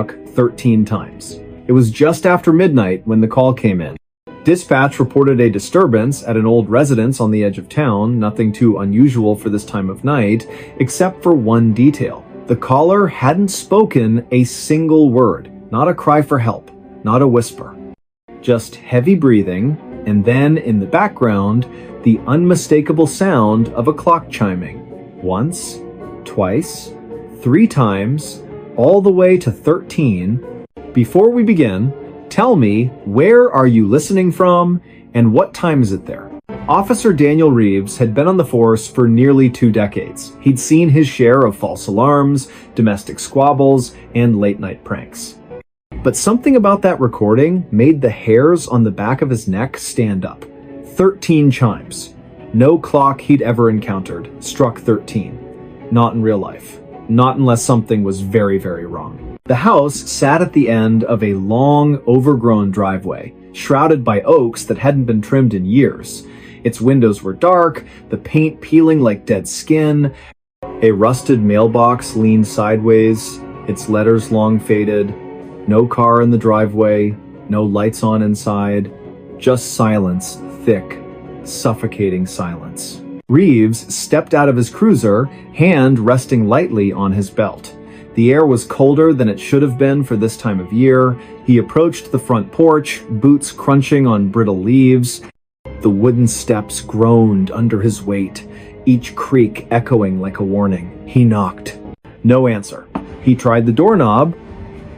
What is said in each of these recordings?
13 times. It was just after midnight when the call came in. Dispatch reported a disturbance at an old residence on the edge of town, nothing too unusual for this time of night, except for one detail. The caller hadn't spoken a single word, not a cry for help, not a whisper. Just heavy breathing, and then in the background, the unmistakable sound of a clock chiming. Once, twice, 3 times, all the way to 13. Before we begin, tell me, where are you listening from, and what time is it there? Officer Daniel Reeves had been on the force for nearly 2 decades. He'd seen his share of false alarms, domestic squabbles, and late-night pranks. But something about that recording made the hairs on the back of his neck stand up. 13 chimes. No clock he'd ever encountered struck 13. Not in real life. Not unless something was very, very wrong. The house sat at the end of a long, overgrown driveway, shrouded by oaks that hadn't been trimmed in years. Its windows were dark, the paint peeling like dead skin. A rusted mailbox leaned sideways, its letters long faded. No car in the driveway, no lights on inside. Just silence, thick, suffocating silence. Reeves stepped out of his cruiser, hand resting lightly on his belt. The air was colder than it should have been for this time of year. He approached the front porch, boots crunching on brittle leaves. The wooden steps groaned under his weight, each creak echoing like a warning. He knocked. No answer. He tried the doorknob.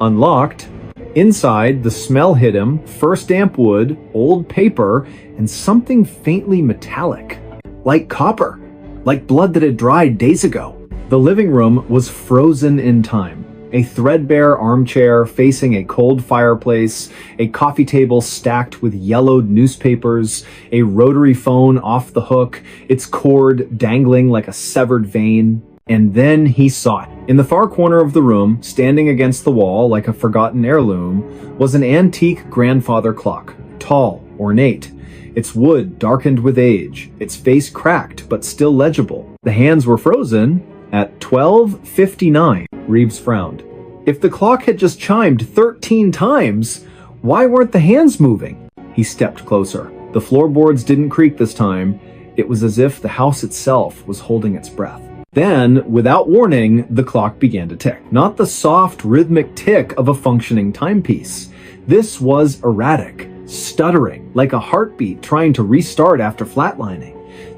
Unlocked. Inside, the smell hit him, first damp wood, old paper, and something faintly metallic. Like copper. Like blood that had dried days ago. The living room was frozen in time. A threadbare armchair facing a cold fireplace, a coffee table stacked with yellowed newspapers, a rotary phone off the hook, its cord dangling like a severed vein. And then he saw it. In the far corner of the room, standing against the wall like a forgotten heirloom, was an antique grandfather clock, tall, ornate. Its wood darkened with age, its face cracked but still legible. The hands were frozen at 12:59. Reeves frowned. If the clock had just chimed 13 times, why weren't the hands moving? He stepped closer. The floorboards didn't creak this time. It was as if the house itself was holding its breath. Then, without warning, the clock began to tick. Not the soft, rhythmic tick of a functioning timepiece. This was erratic, stuttering, like a heartbeat trying to restart after flatlining.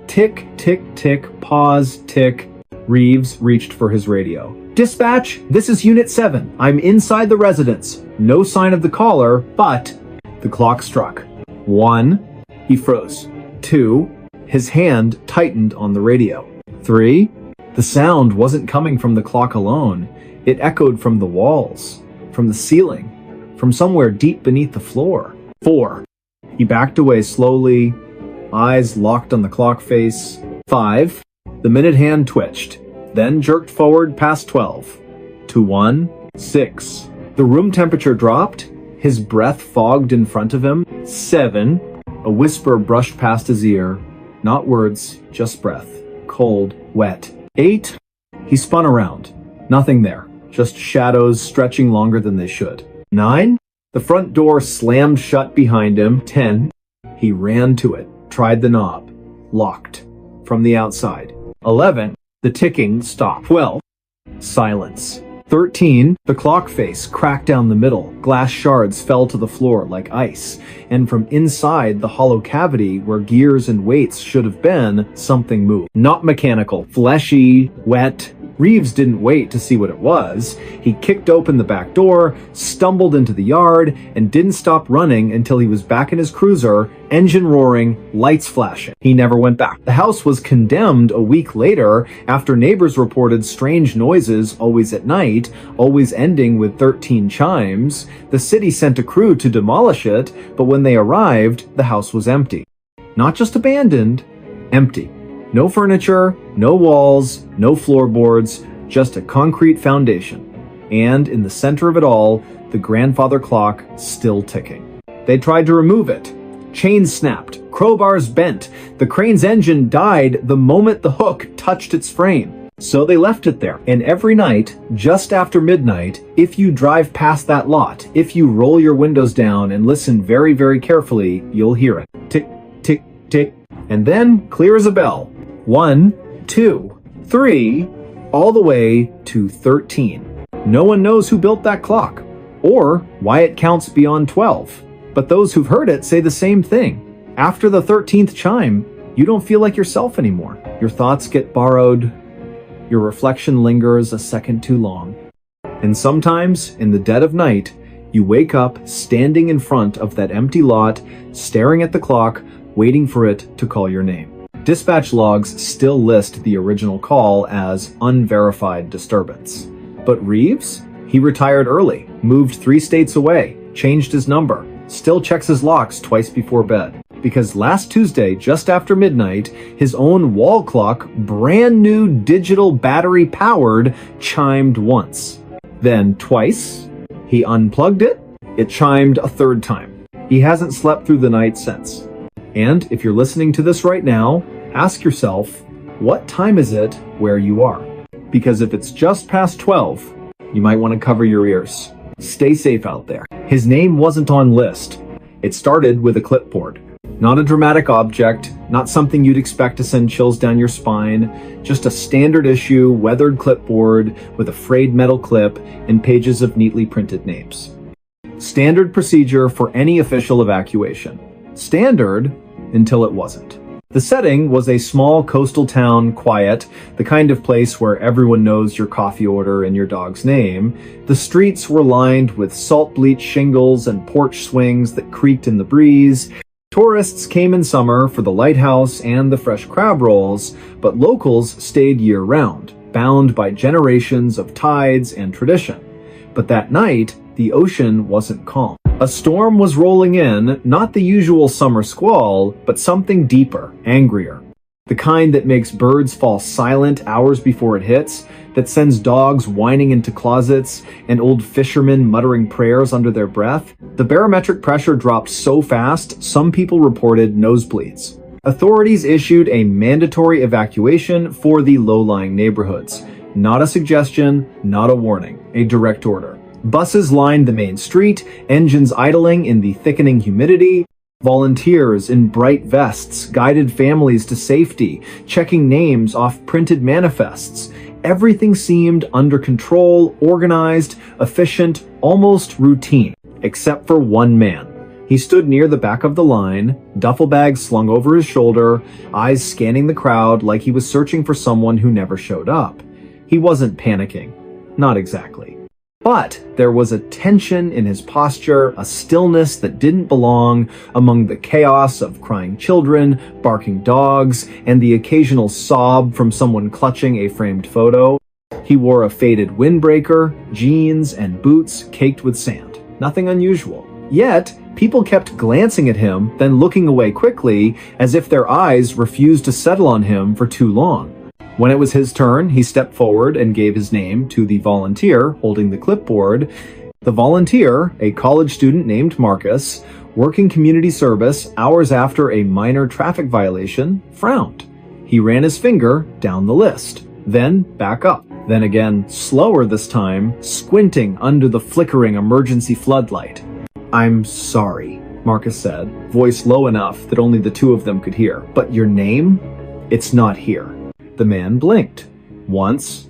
Tick, tick, tick, pause, tick. Reeves reached for his radio. Dispatch, this is Unit 7. I'm inside the residence. No sign of the caller, but... The clock struck. 1. He froze. 2. His hand tightened on the radio. 3. The sound wasn't coming from the clock alone. It echoed from the walls, from the ceiling, from somewhere deep beneath the floor. 4. He backed away slowly, eyes locked on the clock face. 5. The minute hand twitched, then jerked forward past 12. To 1. 6. The room temperature dropped, his breath fogged in front of him. 7. A whisper brushed past his ear. Not words, just breath. Cold, wet. 8. He spun around. Nothing there, just shadows stretching longer than they should. 9. The front door slammed shut behind him. 10. He ran to it, tried the knob. Locked. From the outside. 11. The ticking stopped. 12. Silence. 13. The clock face cracked down the middle. Glass shards fell to the floor like ice. And from inside the hollow cavity where gears and weights should have been, something moved. Not mechanical. Fleshy. Wet. Reeves didn't wait to see what it was. He kicked open the back door, stumbled into the yard, and didn't stop running until he was back in his cruiser, engine roaring, lights flashing. He never went back. The house was condemned a week later after neighbors reported strange noises always at night, always ending with 13 chimes. The city sent a crew to demolish it, but when they arrived, the house was empty. Not just abandoned, empty. No furniture, no walls, no floorboards, just a concrete foundation. And in the center of it all, the grandfather clock still ticking. They tried to remove it. Chains snapped, crowbars bent. The crane's engine died the moment the hook touched its frame. So they left it there. And every night, just after midnight, if you drive past that lot, if you roll your windows down and listen very, very carefully, you'll hear it. Tick, tick, tick. And then, clear as a bell. 1, 2, 3, all the way to 13. No one knows who built that clock, or why it counts beyond 12. But those who've heard it say the same thing. After the 13th chime, you don't feel like yourself anymore. Your thoughts get borrowed. Your reflection lingers a second too long. And sometimes, in the dead of night, you wake up standing in front of that empty lot, staring at the clock, waiting for it to call your name. Dispatch logs still list the original call as unverified disturbance. But Reeves? He retired early, moved 3 states away, changed his number, still checks his locks twice before bed. Because last Tuesday, just after midnight, his own wall clock, brand new digital battery powered, chimed once. Then twice. He unplugged it. It chimed a 3rd time. He hasn't slept through the night since. And if you're listening to this right now, ask yourself, what time is it where you are? Because if it's just past 12, you might want to cover your ears. Stay safe out there. His name wasn't on list. It started with a clipboard. Not a dramatic object, not something you'd expect to send chills down your spine, just a standard issue, weathered clipboard with a frayed metal clip and pages of neatly printed names. Standard procedure for any official evacuation. Standard until it wasn't. The setting was a small coastal town, quiet, the kind of place where everyone knows your coffee order and your dog's name. The streets were lined with salt-bleached shingles and porch swings that creaked in the breeze. Tourists came in summer for the lighthouse and the fresh crab rolls, but locals stayed year-round, bound by generations of tides and tradition. But that night, the ocean wasn't calm. A storm was rolling in, not the usual summer squall, but something deeper, angrier. The kind that makes birds fall silent hours before it hits, that sends dogs whining into closets, and old fishermen muttering prayers under their breath. The barometric pressure dropped so fast, some people reported nosebleeds. Authorities issued a mandatory evacuation for the low-lying neighborhoods. Not a suggestion, not a warning, a direct order. Buses lined the main street, engines idling in the thickening humidity. Volunteers in bright vests guided families to safety, checking names off printed manifests. Everything seemed under control, organized, efficient, almost routine, except for one man. He stood near the back of the line, duffel bag slung over his shoulder, eyes scanning the crowd like he was searching for someone who never showed up. He wasn't panicking. Not exactly. But there was a tension in his posture, a stillness that didn't belong among the chaos of crying children, barking dogs, and the occasional sob from someone clutching a framed photo. He wore a faded windbreaker, jeans, and boots caked with sand. Nothing unusual. Yet, people kept glancing at him, then looking away quickly, as if their eyes refused to settle on him for too long. When it was his turn, he stepped forward and gave his name to the volunteer holding the clipboard. The volunteer, a college student named Marcus, working community service hours after a minor traffic violation, frowned. He ran his finger down the list, then back up, then again, slower this time, squinting under the flickering emergency floodlight. "I'm sorry," Marcus said, voice low enough that only the two of them could hear. "But your name? It's not here." The man blinked. Once.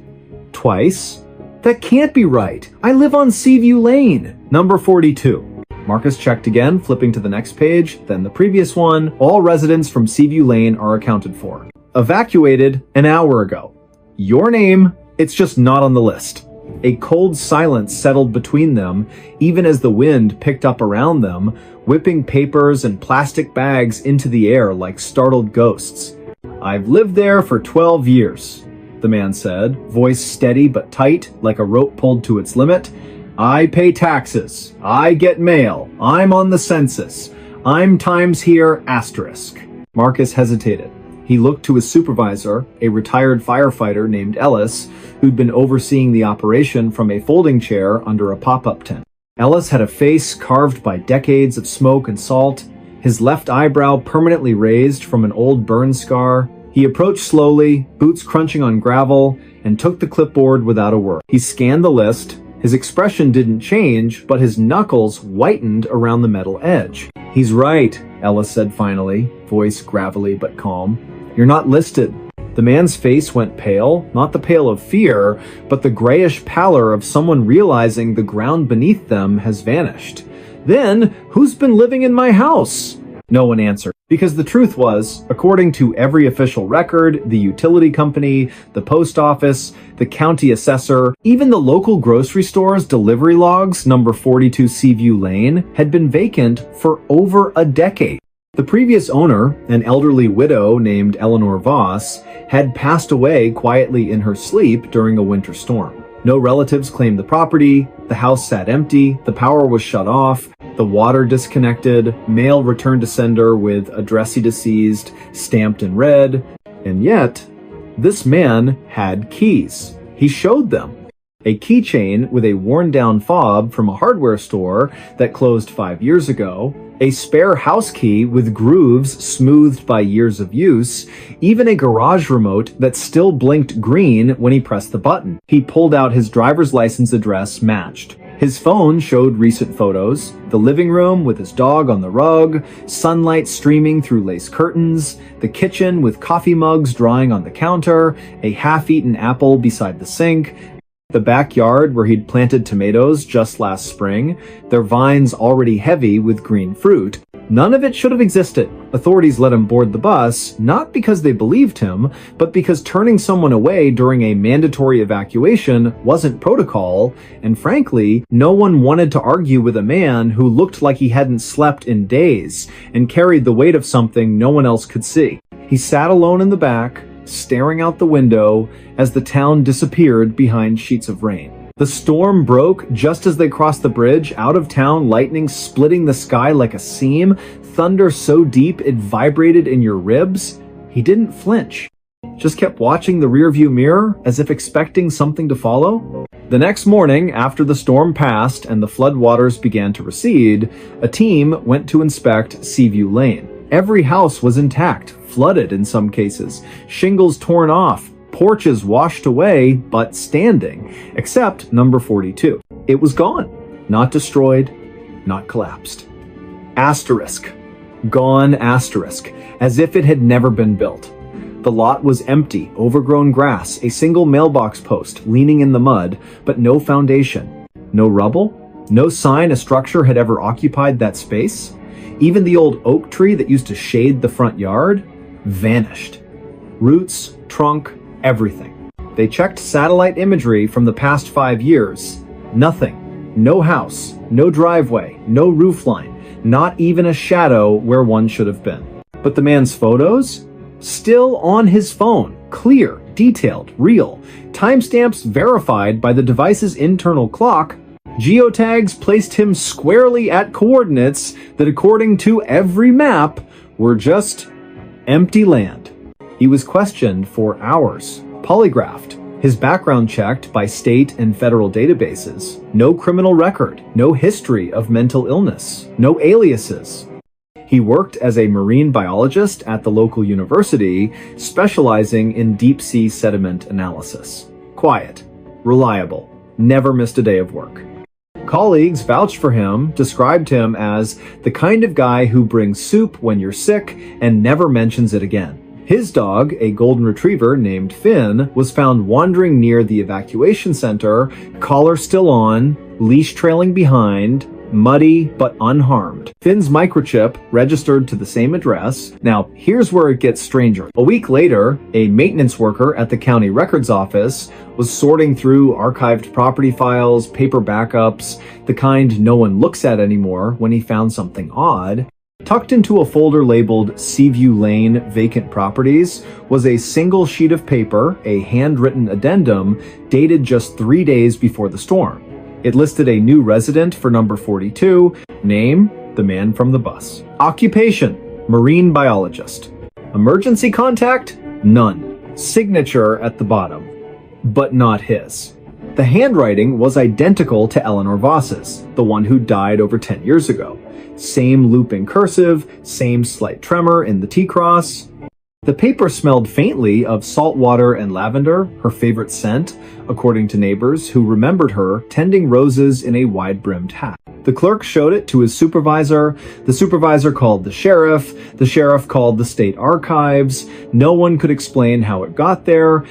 Twice. "That can't be right. I live on Seaview Lane, number 42. Marcus checked again, flipping to the next page, then the previous one. All residents from Seaview Lane are accounted for. Evacuated an hour ago. Your name, it's just not on the list. A cold silence settled between them, even as the wind picked up around them, whipping papers and plastic bags into the air like startled ghosts. "I've lived there for 12 years, the man said, voice steady but tight, like a rope pulled to its limit. "I pay taxes. I get mail. I'm on the census. I'm times here asterisk." Marcus hesitated. He looked to his supervisor, a retired firefighter named Ellis, who'd been overseeing the operation from a folding chair under a pop-up tent. Ellis had a face carved by decades of smoke and salt, his left eyebrow permanently raised from an old burn scar. He approached slowly, boots crunching on gravel, and took the clipboard without a word. He scanned the list. His expression didn't change, but his knuckles whitened around the metal edge. "He's right," Ellis said finally, voice gravelly but calm. "You're not listed." The man's face went pale, not the pale of fear, but the grayish pallor of someone realizing the ground beneath them has vanished. "Then, who's been living in my house?" No one answered. Because the truth was, according to every official record, the utility company, the post office, the county assessor, even the local grocery store's delivery logs, number 42 Seaview Lane, had been vacant for over a decade. The previous owner, an elderly widow named Eleanor Voss, had passed away quietly in her sleep during a winter storm. No relatives claimed the property, the house sat empty, the power was shut off, the water disconnected, mail returned to sender with addressee deceased stamped in red, and yet, this man had keys. He showed them. A keychain with a worn-down fob from a hardware store that closed 5 years ago, a spare house key with grooves smoothed by years of use, even a garage remote that still blinked green when he pressed the button. He pulled out his driver's license address matched. His phone showed recent photos, the living room with his dog on the rug, sunlight streaming through lace curtains, the kitchen with coffee mugs drying on the counter, a half-eaten apple beside the sink, the backyard where he'd planted tomatoes just last spring, their vines already heavy with green fruit. None of it should have existed. Authorities let him board the bus, not because they believed him, but because turning someone away during a mandatory evacuation wasn't protocol, and frankly, no one wanted to argue with a man who looked like he hadn't slept in days and carried the weight of something no one else could see. He sat alone in the back, staring out the window as the town disappeared behind sheets of rain. The storm broke just as they crossed the bridge, out of town, lightning splitting the sky like a seam, thunder so deep it vibrated in your ribs. He didn't flinch, just kept watching the rearview mirror as if expecting something to follow. The next morning, after the storm passed and the floodwaters began to recede, a team went to inspect Seaview Lane. Every house was intact, flooded in some cases, shingles torn off, porches washed away, but standing, except number 42. It was gone. Not destroyed, not collapsed. Asterisk. Gone asterisk, as if it had never been built. The lot was empty, overgrown grass, a single mailbox post leaning in the mud, but no foundation. No rubble? No sign a structure had ever occupied that space? Even the old oak tree that used to shade the front yard? Vanished. Roots, trunk, everything. They checked satellite imagery from the past 5 years. Nothing. No house, no driveway, no roofline, not even a shadow where one should have been. But the man's photos? Still on his phone. Clear, detailed, real. Timestamps verified by the device's internal clock. Geotags placed him squarely at coordinates that, according to every map, were just empty land. He was questioned for hours, polygraphed, his background checked by state and federal databases. No criminal record, no history of mental illness, no aliases. He worked as a marine biologist at the local university, specializing in deep-sea sediment analysis. Quiet, reliable, never missed a day of work. Colleagues vouched for him, described him as the kind of guy who brings soup when you're sick and never mentions it again. His dog, a golden retriever named Finn, was found wandering near the evacuation center, collar still on, leash trailing behind, muddy but unharmed. Finn's microchip registered to the same address. Now, here's where it gets stranger. A week later, a maintenance worker at the county records office was sorting through archived property files, paper backups, the kind no one looks at anymore, when he found something odd. Tucked into a folder labeled Seaview Lane Vacant Properties was a single sheet of paper, a handwritten addendum, dated just 3 days before the storm. It listed a new resident for number 42, name, the man from the bus. Occupation, marine biologist. Emergency contact, none. Signature at the bottom, but not his. The handwriting was identical to Eleanor Voss's, the one who died over 10 years ago. Same looping cursive, same slight tremor in the T-cross. The paper smelled faintly of salt water and lavender, her favorite scent, according to neighbors who remembered her tending roses in a wide-brimmed hat. The clerk showed it to his supervisor. The supervisor called the sheriff. The sheriff called the state archives. No one could explain how it got there.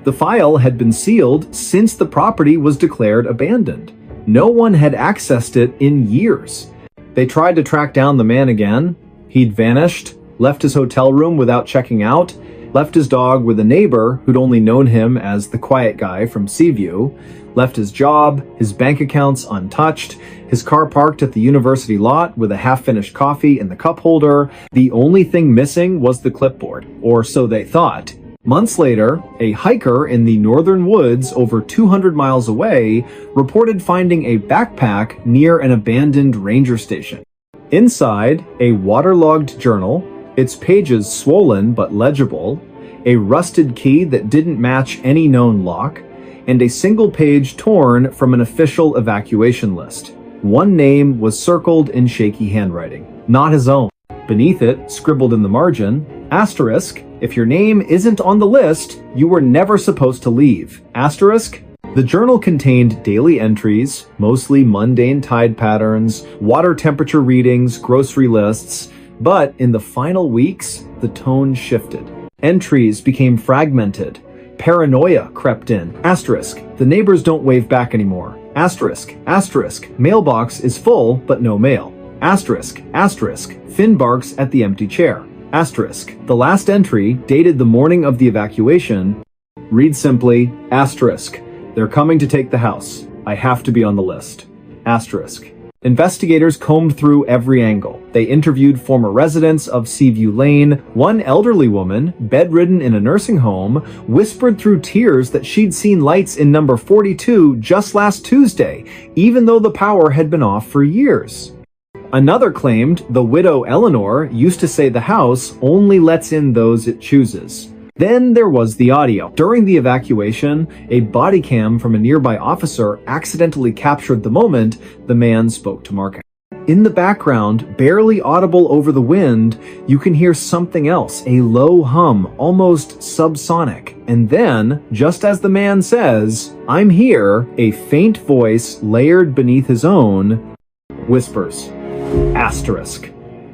The file had been sealed since the property was declared abandoned. No one had accessed it in years. They tried to track down the man again. He'd vanished, left his hotel room without checking out, left his dog with a neighbor who'd only known him as the quiet guy from Seaview, left his job, his bank accounts untouched, his car parked at the university lot with a half-finished coffee in the cup holder. The only thing missing was the clipboard, or so they thought. Months later, a hiker in the northern woods over 200 miles away reported finding a backpack near an abandoned ranger station. Inside, a waterlogged journal, its pages swollen but legible, a rusted key that didn't match any known lock, and a single page torn from an official evacuation list. One name was circled in shaky handwriting, not his own. Beneath it, scribbled in the margin, asterisk, if your name isn't on the list, you were never supposed to leave. Asterisk. The journal contained daily entries, mostly mundane tide patterns, water temperature readings, grocery lists, but in the final weeks, the tone shifted. Entries became fragmented. Paranoia crept in. Asterisk. The neighbors don't wave back anymore. Asterisk. Asterisk. Mailbox is full, but no mail. Asterisk. Asterisk. Finn barks at the empty chair. Asterisk. The last entry, dated the morning of the evacuation, reads simply, asterisk. They're coming to take the house. I have to be on the list. Asterisk. Investigators combed through every angle. They interviewed former residents of Seaview Lane. One elderly woman, bedridden in a nursing home, whispered through tears that she'd seen lights in number 42 just last Tuesday, even though the power had been off for years. Another claimed the widow Eleanor used to say the house only lets in those it chooses. Then there was the audio. During the evacuation, a body cam from a nearby officer accidentally captured the moment the man spoke to Mark. In the background, barely audible over the wind, you can hear something else, a low hum, almost subsonic. And then, just as the man says, I'm here, a faint voice layered beneath his own whispers, asterisk.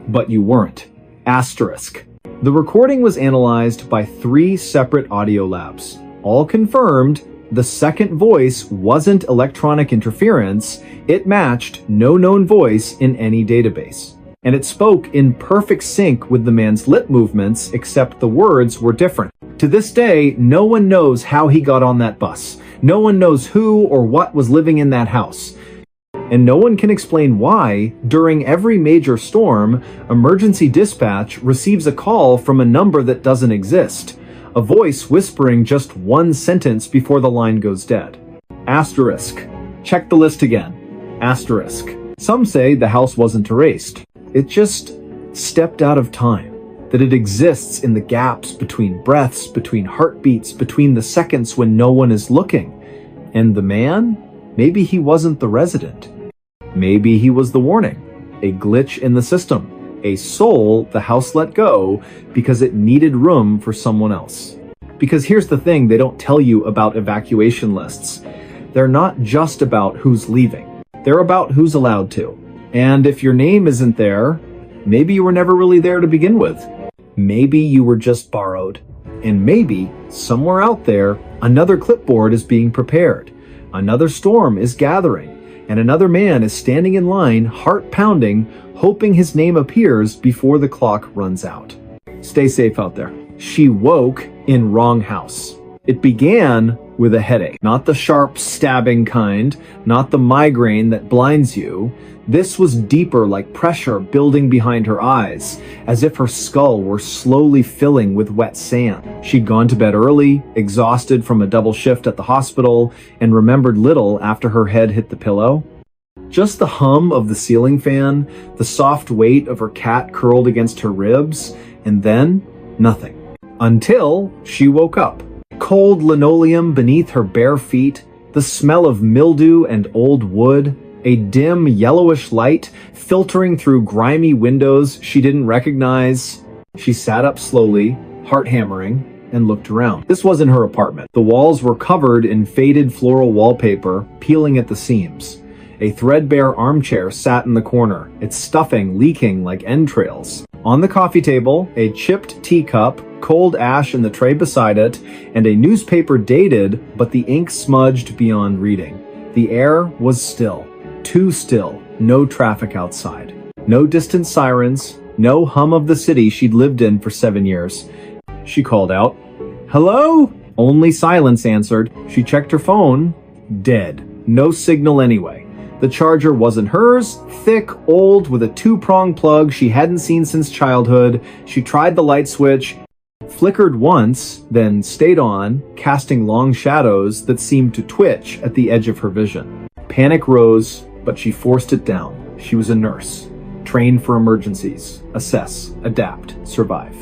But you weren't. Asterisk. The recording was analyzed by 3 separate audio labs. All confirmed, the second voice wasn't electronic interference, it matched no known voice in any database. And it spoke in perfect sync with the man's lip movements, except the words were different. To this day, no one knows how he got on that bus. No one knows who or what was living in that house. And no one can explain why, during every major storm, emergency dispatch receives a call from a number that doesn't exist. A voice whispering just one sentence before the line goes dead. Asterisk. Check the list again. Asterisk. Some say the house wasn't erased. It just stepped out of time. That it exists in the gaps between breaths, between heartbeats, between the seconds when no one is looking. And the man? Maybe he wasn't the resident. Maybe he was the warning, a glitch in the system, a soul the house let go because it needed room for someone else. Because here's the thing they don't tell you about evacuation lists. They're not just about who's leaving. They're about who's allowed to. And if your name isn't there, maybe you were never really there to begin with. Maybe you were just borrowed. And maybe, somewhere out there, another clipboard is being prepared. Another storm is gathering. And another man is standing in line, heart pounding, hoping his name appears before the clock runs out. Stay safe out there. She woke in wrong house. It began with a headache. Not the sharp, stabbing kind, not the migraine that blinds you. This was deeper, like pressure building behind her eyes, as if her skull were slowly filling with wet sand. She'd gone to bed early, exhausted from a double shift at the hospital, and remembered little after her head hit the pillow. Just the hum of the ceiling fan, the soft weight of her cat curled against her ribs, and then nothing. Until she woke up. Cold linoleum beneath her bare feet, the smell of mildew and old wood, a dim yellowish light filtering through grimy windows she didn't recognize. She sat up slowly, heart hammering, and looked around. This wasn't her apartment. The walls were covered in faded floral wallpaper, peeling at the seams. A threadbare armchair sat in the corner, its stuffing leaking like entrails. On the coffee table, a chipped teacup, cold ash in the tray beside it, and a newspaper dated, but the ink smudged beyond reading. The air was still. Too still. No traffic outside. No distant sirens. No hum of the city she'd lived in for 7 years. She called out, "Hello?" Only silence answered. She checked her phone. Dead. No signal anyway. The charger wasn't hers, thick, old, with a 2-prong plug she hadn't seen since childhood. She tried the light switch, flickered once, then stayed on, casting long shadows that seemed to twitch at the edge of her vision. Panic rose, but she forced it down. She was a nurse, trained for emergencies, assess, adapt, survive.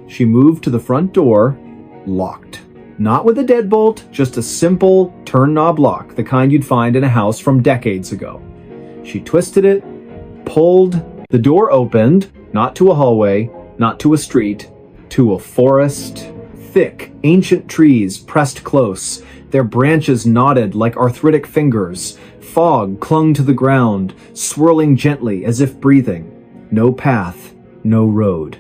She moved to the front door, locked. Not with a deadbolt, just a simple turn knob lock, the kind you'd find in a house from decades ago. She twisted it, pulled. The door opened, not to a hallway, not to a street, to a forest. Thick, ancient trees pressed close, their branches knotted like arthritic fingers. Fog clung to the ground, swirling gently as if breathing. No path, no road.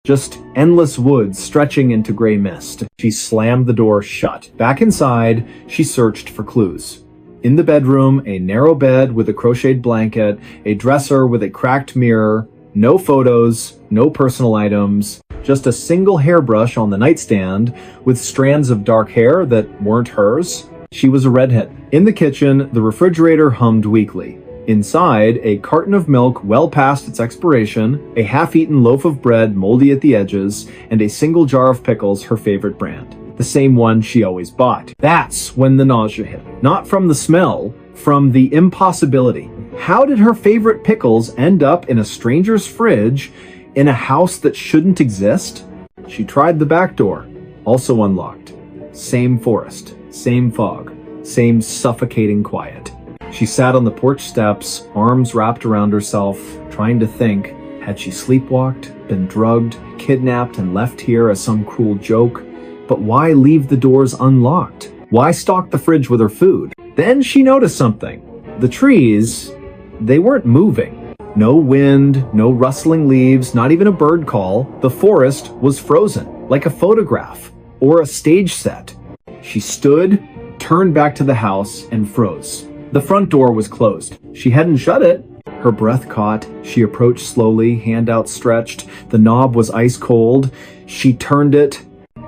Just endless woods stretching into gray mist. She slammed the door shut. Back inside, she searched for clues. In the bedroom, a narrow bed with a crocheted blanket, a dresser with a cracked mirror, no photos, no personal items, just a single hairbrush on the nightstand with strands of dark hair that weren't hers. She was a redhead. In the kitchen, the refrigerator hummed weakly. Inside, a carton of milk well past its expiration, a half-eaten loaf of bread moldy at the edges, and a single jar of pickles, her favorite brand. The same one she always bought. That's when the nausea hit. Not from the smell, from the impossibility. How did her favorite pickles end up in a stranger's fridge in a house that shouldn't exist? She tried the back door, also unlocked. Same forest, same fog, same suffocating quiet. She sat on the porch steps, arms wrapped around herself, trying to think. Had she sleepwalked, been drugged, kidnapped, and left here as some cruel joke? But why leave the doors unlocked? Why stock the fridge with her food? Then she noticed something. The trees, they weren't moving. No wind, no rustling leaves, not even a bird call. The forest was frozen, like a photograph or a stage set. She stood, turned back to the house, and froze. The front door was closed. She hadn't shut it. Her breath caught. She approached slowly, hand outstretched. The knob was ice cold. She turned it.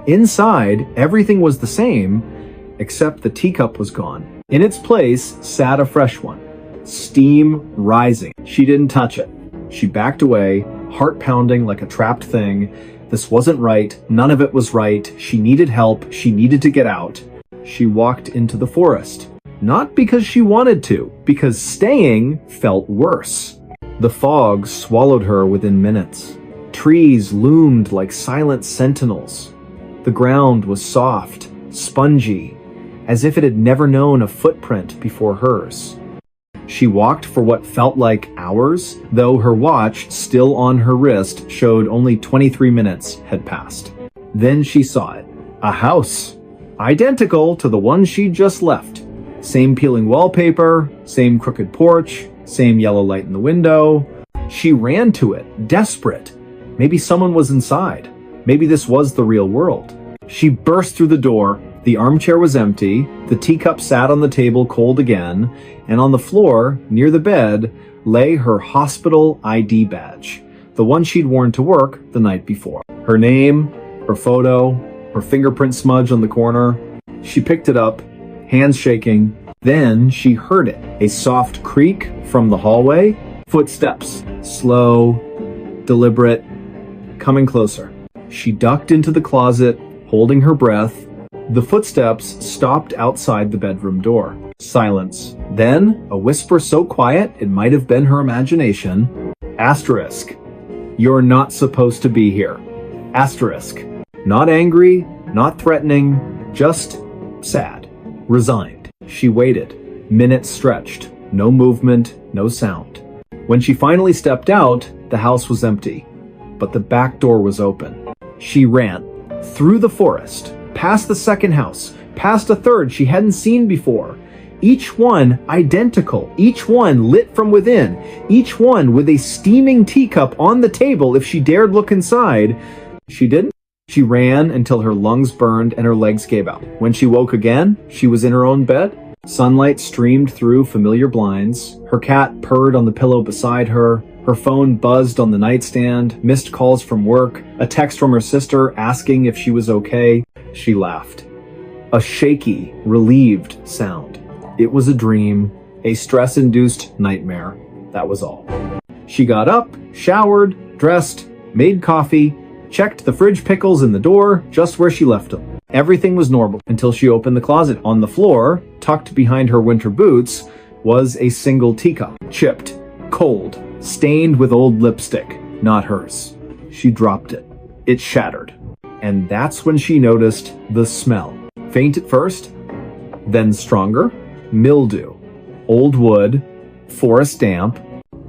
Inside, everything was the same, except the teacup was gone. In its place sat a fresh one, steam rising. She didn't touch it. She backed away, heart pounding like a trapped thing. This wasn't right. None of it was right. She needed help. She needed to get out. She walked into the forest. Not because she wanted to, because staying felt worse. The fog swallowed her within minutes. Trees loomed like silent sentinels. The ground was soft, spongy, as if it had never known a footprint before hers. She walked for what felt like hours, though her watch, still on her wrist, showed only 23 minutes had passed. Then she saw it. A house. Identical to the one she'd just left. Same peeling wallpaper, same crooked porch, same yellow light in the window. She ran to it, desperate. Maybe someone was inside. Maybe this was the real world. She burst through the door. The armchair was empty. The teacup sat on the table cold again. And on the floor, near the bed, lay her hospital ID badge. The one she'd worn to work the night before. Her name, her photo, her fingerprint smudge on the corner. She picked it up, hands shaking. Then she heard it. A soft creak from the hallway. Footsteps. Slow, deliberate, coming closer. She ducked into the closet, holding her breath. The footsteps stopped outside the bedroom door. Silence. Then, a whisper so quiet it might have been her imagination. Asterisk. You're not supposed to be here. Asterisk. Not angry, not threatening, just sad. Resigned. She waited. Minutes stretched. No movement, no sound. When she finally stepped out, the house was empty. But the back door was open. She ran. through the forest, past the second house, past a third she hadn't seen before. Each one identical, each one lit from within, each one with a steaming teacup on the table if she dared look inside. She didn't. She ran until her lungs burned and her legs gave out. When she woke again, she was in her own bed. Sunlight streamed through familiar blinds. Her cat purred on the pillow beside her. Her phone buzzed on the nightstand, missed calls from work, a text from her sister asking if she was okay. She laughed. A shaky, relieved sound. It was a dream, a stress-induced nightmare. That was all. She got up, showered, dressed, made coffee, checked the fridge pickles in the door, just where she left them. Everything was normal until she opened the closet. On the floor, tucked behind her winter boots, was a single teacup. Chipped, cold, stained with old lipstick. Not hers. She dropped it. It shattered. And that's when she noticed the smell. Faint at first, then stronger. Mildew. Old wood. Forest damp.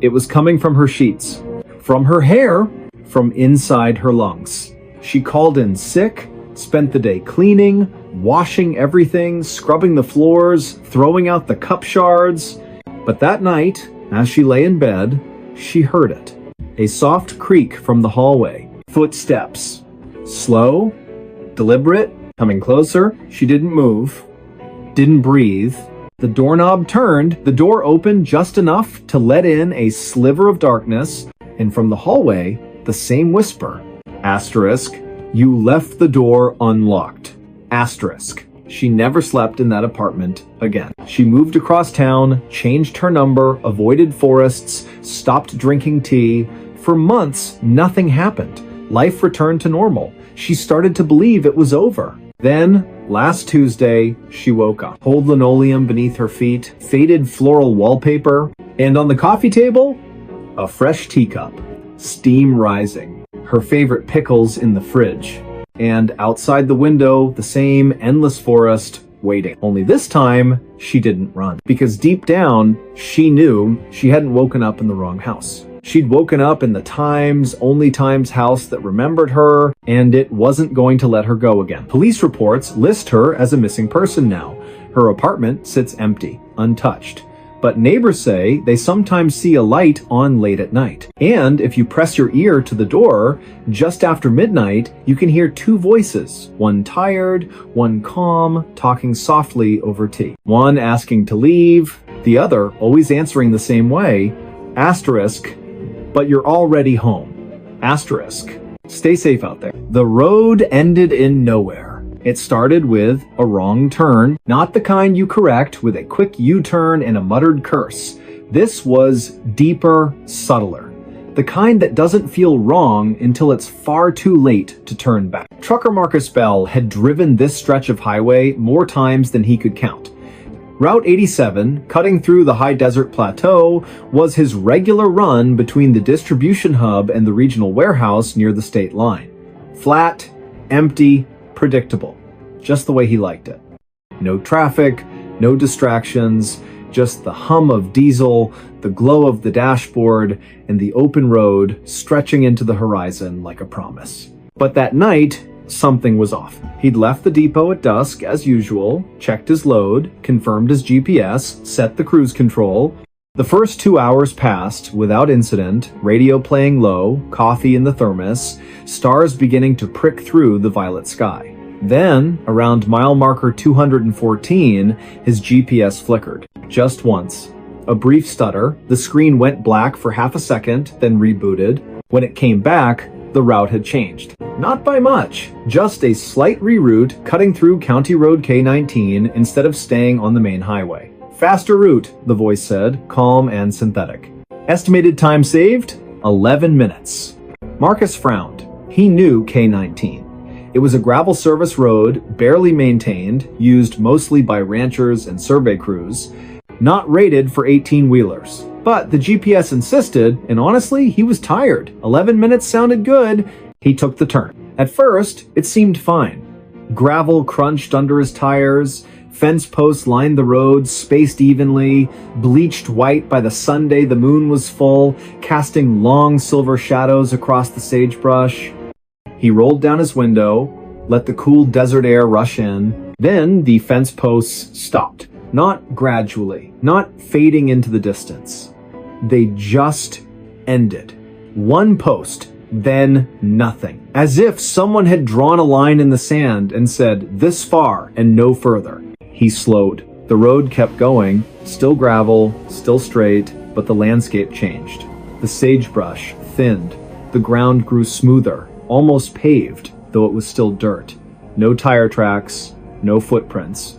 It was coming from her sheets. From her hair. From inside her lungs. She called in sick, spent the day cleaning, washing everything, scrubbing the floors, throwing out the cup shards. But that night, as she lay in bed, she heard it. A soft creak from the hallway. Footsteps. Slow, deliberate, coming closer. She didn't move, didn't breathe. The doorknob turned, the door opened just enough to let in a sliver of darkness, and from the hallway, the same whisper. Asterisk, you left the door unlocked. Asterisk. She never slept in that apartment again. She moved across town, changed her number, avoided forests, stopped drinking tea. For months, nothing happened. Life returned to normal. She started to believe it was over. Then, last Tuesday, she woke up. Old linoleum beneath her feet, faded floral wallpaper, and on the coffee table, a fresh teacup. Steam rising. Her favorite pickles in the fridge. And outside the window, the same endless forest, waiting. Only this time, she didn't run. Because deep down, she knew she hadn't woken up in the wrong house. She'd woken up in the only Times house that remembered her, and it wasn't going to let her go again. Police reports list her as a missing person now. Her apartment sits empty, untouched. But neighbors say they sometimes see a light on late at night. And if you press your ear to the door, just after midnight, you can hear two voices, one tired, one calm, talking softly over tea. One asking to leave, the other always answering the same way, asterisk, but you're already home. Asterisk. Stay safe out there. The road ended in nowhere. It started with a wrong turn, not the kind you correct with a quick U-turn and a muttered curse. This was deeper, subtler. The kind that doesn't feel wrong until it's far too late to turn back. Trucker Marcus Bell had driven this stretch of highway more times than he could count. Route 87, cutting through the high desert plateau, was his regular run between the distribution hub and the regional warehouse near the state line. Flat, empty, predictable. Just the way he liked it. No traffic, no distractions, just the hum of diesel, the glow of the dashboard, and the open road stretching into the horizon like a promise. But that night, something was off. He'd left the depot at dusk, as usual, checked his load, confirmed his GPS, set the cruise control. The first 2 hours passed without incident, radio playing low, coffee in the thermos, stars beginning to prick through the violet sky. Then, around mile marker 214, his GPS flickered. Just once. A brief stutter, the screen went black for half a second, then rebooted. When it came back, the route had changed. Not by much, just a slight reroute cutting through County Road K19 instead of staying on the main highway. Faster route, the voice said, calm and synthetic. Estimated time saved? 11 minutes. Marcus frowned. He knew K19. It was a gravel service road, barely maintained, used mostly by ranchers and survey crews, not rated for 18-wheelers. But the GPS insisted, and honestly, he was tired. 11 minutes sounded good. He took the turn. At first, it seemed fine. Gravel crunched under his tires, fence posts lined the road, spaced evenly, bleached white by the Sunday the moon was full, casting long silver shadows across the sagebrush. He rolled down his window, let the cool desert air rush in. Then the fence posts stopped. Not gradually, not fading into the distance. They just ended. One post, then nothing. As if someone had drawn a line in the sand and said, this far and no further. He slowed. The road kept going, still gravel, still straight, but the landscape changed. The sagebrush thinned. The ground grew smoother, almost paved, though it was still dirt. No tire tracks, no footprints.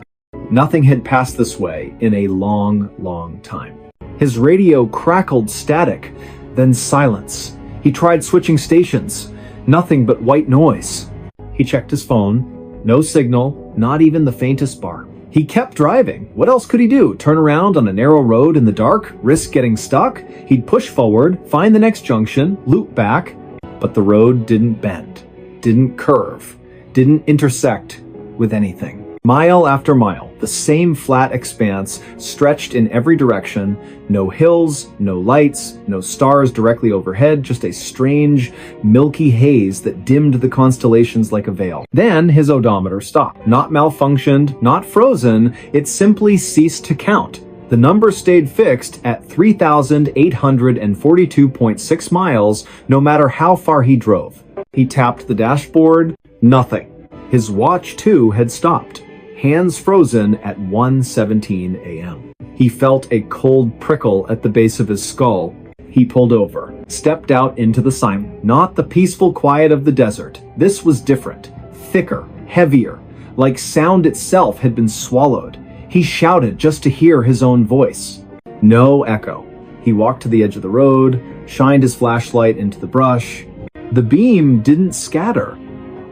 Nothing had passed this way in a long, long time. His radio crackled static, then silence. He tried switching stations. Nothing but white noise. He checked his phone. No signal, not even the faintest bar. He kept driving. What else could he do? Turn around on a narrow road in the dark? Risk getting stuck? He'd push forward, find the next junction, loop back. But the road didn't bend, didn't curve, didn't intersect with anything. Mile after mile, the same flat expanse stretched in every direction. No hills, no lights, no stars directly overhead, just a strange, milky haze that dimmed the constellations like a veil. Then his odometer stopped. Not malfunctioned, not frozen, it simply ceased to count. The number stayed fixed at 3,842.6 miles, no matter how far he drove. He tapped the dashboard, nothing. His watch, too, had stopped. Hands frozen at 1:17 a.m. He felt a cold prickle at the base of his skull. He pulled over, stepped out into the silence. Not the peaceful quiet of the desert. This was different, thicker, heavier, like sound itself had been swallowed. He shouted just to hear his own voice. No echo. He walked to the edge of the road, shined his flashlight into the brush. The beam didn't scatter.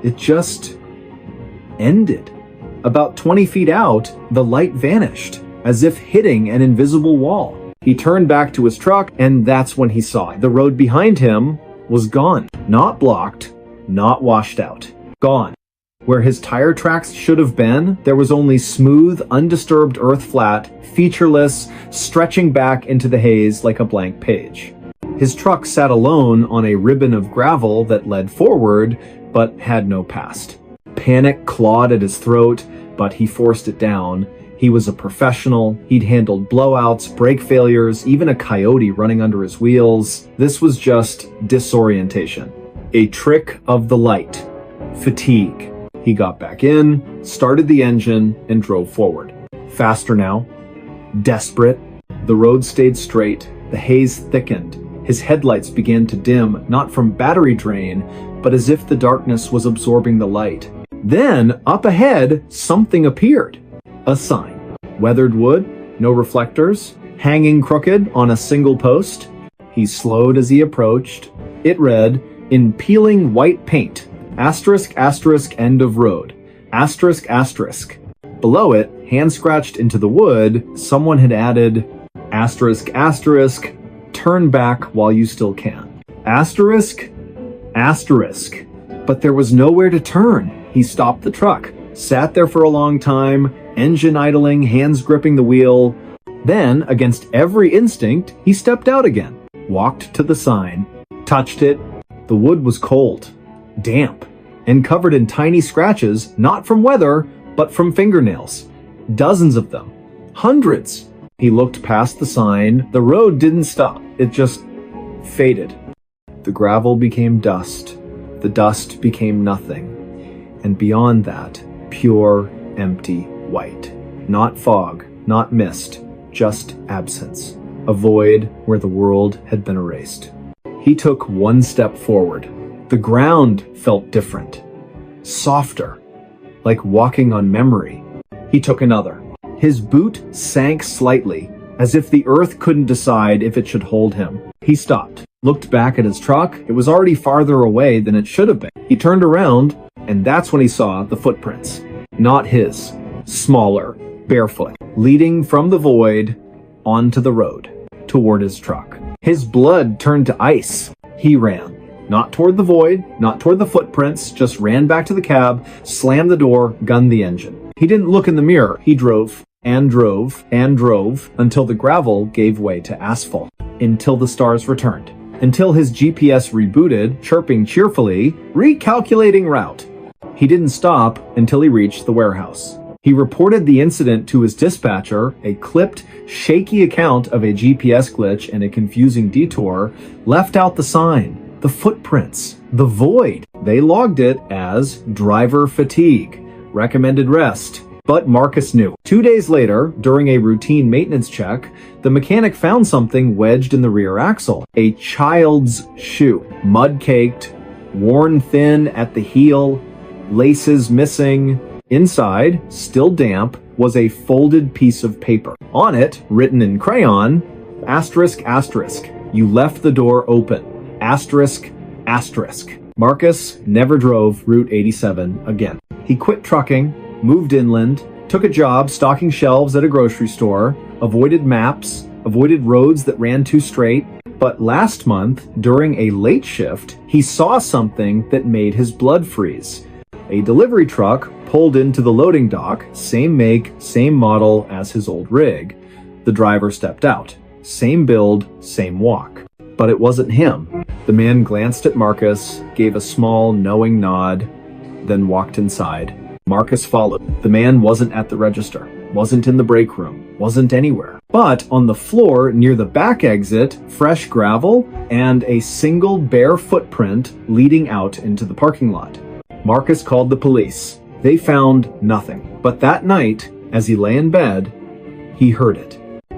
It just ended. About 20 feet out, the light vanished, as if hitting an invisible wall. He turned back to his truck, and that's when he saw it. The road behind him was gone. Not blocked, not washed out. Gone. Where his tire tracks should have been, there was only smooth, undisturbed earth flat, featureless, stretching back into the haze like a blank page. His truck sat alone on a ribbon of gravel that led forward, but had no past. Panic clawed at his throat, but he forced it down. He was a professional. He'd handled blowouts, brake failures, even a coyote running under his wheels. This was just disorientation. A trick of the light. Fatigue. He got back in, started the engine, and drove forward. Faster now. Desperate. The road stayed straight. The haze thickened. His headlights began to dim, not from battery drain, but as if the darkness was absorbing the light. Then, up ahead, something appeared. A sign. Weathered wood, no reflectors, hanging crooked on a single post. He slowed as he approached. It read, in peeling white paint, asterisk asterisk end of road, asterisk asterisk. Below it, hand scratched into the wood, someone had added, asterisk asterisk, turn back while you still can. Asterisk, asterisk. But there was nowhere to turn. He stopped the truck, sat there for a long time, engine idling, hands gripping the wheel. Then, against every instinct, he stepped out again, walked to the sign, touched it. The wood was cold, damp, and covered in tiny scratches, not from weather, but from fingernails. Dozens of them. Hundreds. He looked past the sign. The road didn't stop. It just faded. The gravel became dust. The dust became nothing. And beyond that, pure, empty white. Not fog, not mist, just absence. A void where the world had been erased. He took one step forward. The ground felt different. Softer. Like walking on memory. He took another. His boot sank slightly, as if the earth couldn't decide if it should hold him. He stopped, looked back at his truck. It was already farther away than it should have been. He turned around, and that's when he saw the footprints. Not his. Smaller, barefoot, leading from the void onto the road, toward his truck. His blood turned to ice. He ran. Not toward the void, not toward the footprints, just ran back to the cab, slammed the door, gunned the engine. He didn't look in the mirror. He drove, and drove, and drove, until the gravel gave way to asphalt. Until the stars returned. Until his GPS rebooted, chirping cheerfully, recalculating route. He didn't stop until he reached the warehouse. He reported the incident to his dispatcher. A clipped, shaky account of a GPS glitch and a confusing detour left out the sign, the footprints, the void. They logged it as driver fatigue, recommended rest. But Marcus knew. 2 days later, during a routine maintenance check, the mechanic found something wedged in the rear axle. A child's shoe, mud-caked, worn thin at the heel, laces missing. Inside, still damp, was a folded piece of paper. On it, written in crayon, asterisk, asterisk, you left the door open, asterisk, asterisk. Marcus never drove Route 87 again. He quit trucking, moved inland, took a job stocking shelves at a grocery store, avoided maps, avoided roads that ran too straight. But last month, during a late shift, he saw something that made his blood freeze. A delivery truck pulled into the loading dock, same make, same model as his old rig. The driver stepped out. Same build, same walk. But it wasn't him. The man glanced at Marcus, gave a small, knowing nod, then walked inside. Marcus followed. The man wasn't at the register, wasn't in the break room, wasn't anywhere. But on the floor near the back exit, fresh gravel and a single bare footprint leading out into the parking lot. Marcus called the police. They found nothing. But that night, as he lay in bed, he heard it.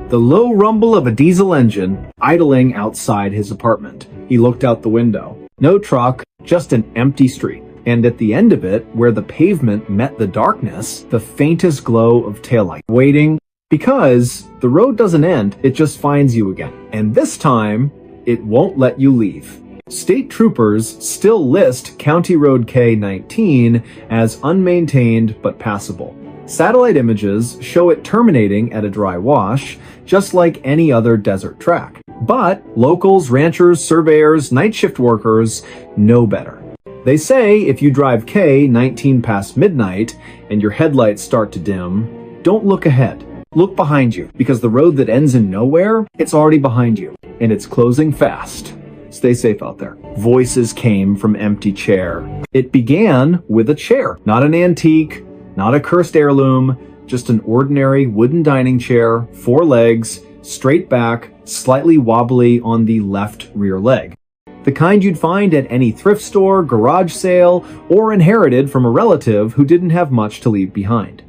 The low rumble of a diesel engine idling outside his apartment. He looked out the window. No truck, just an empty street. And at the end of it, where the pavement met the darkness, the faintest glow of taillight. Waiting, because the road doesn't end, it just finds you again. And this time, it won't let you leave. State troopers still list County Road K-19 as unmaintained but passable. Satellite images show it terminating at a dry wash, just like any other desert track. But locals, ranchers, surveyors, night shift workers know better. They say if you drive K-19 past midnight and your headlights start to dim, don't look ahead. Look behind you, because the road that ends in nowhere, it's already behind you, and it's closing fast. Stay safe out there. Voices came from empty chair. It began with a chair, not an antique, not a cursed heirloom, just an ordinary wooden dining chair, 4 legs, straight back, slightly wobbly on the left rear leg. The kind you'd find at any thrift store, garage sale, or inherited from a relative who didn't have much to leave behind.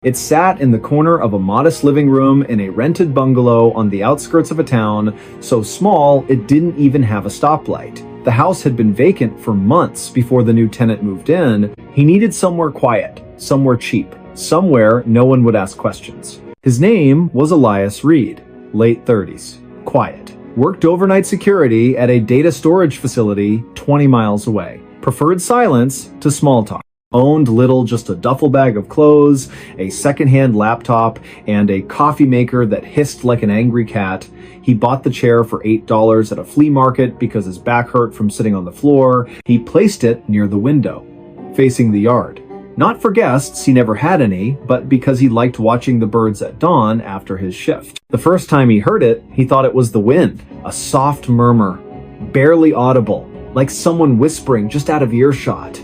It sat in the corner of a modest living room in a rented bungalow on the outskirts of a town so small it didn't even have a stoplight. The house had been vacant for months before the new tenant moved in. He needed somewhere quiet, somewhere cheap, somewhere no one would ask questions. His name was Elias Reed, late 30s, quiet. Worked overnight security at a data storage facility 20 miles away. Preferred silence to small talk. Owned little, just a duffel bag of clothes, a secondhand laptop, and a coffee maker that hissed like an angry cat. He bought the chair for $8 at a flea market because his back hurt from sitting on the floor. He placed it near the window, facing the yard. Not for guests, he never had any, but because he liked watching the birds at dawn after his shift. The first time he heard it, he thought it was the wind, a soft murmur, barely audible, like someone whispering just out of earshot.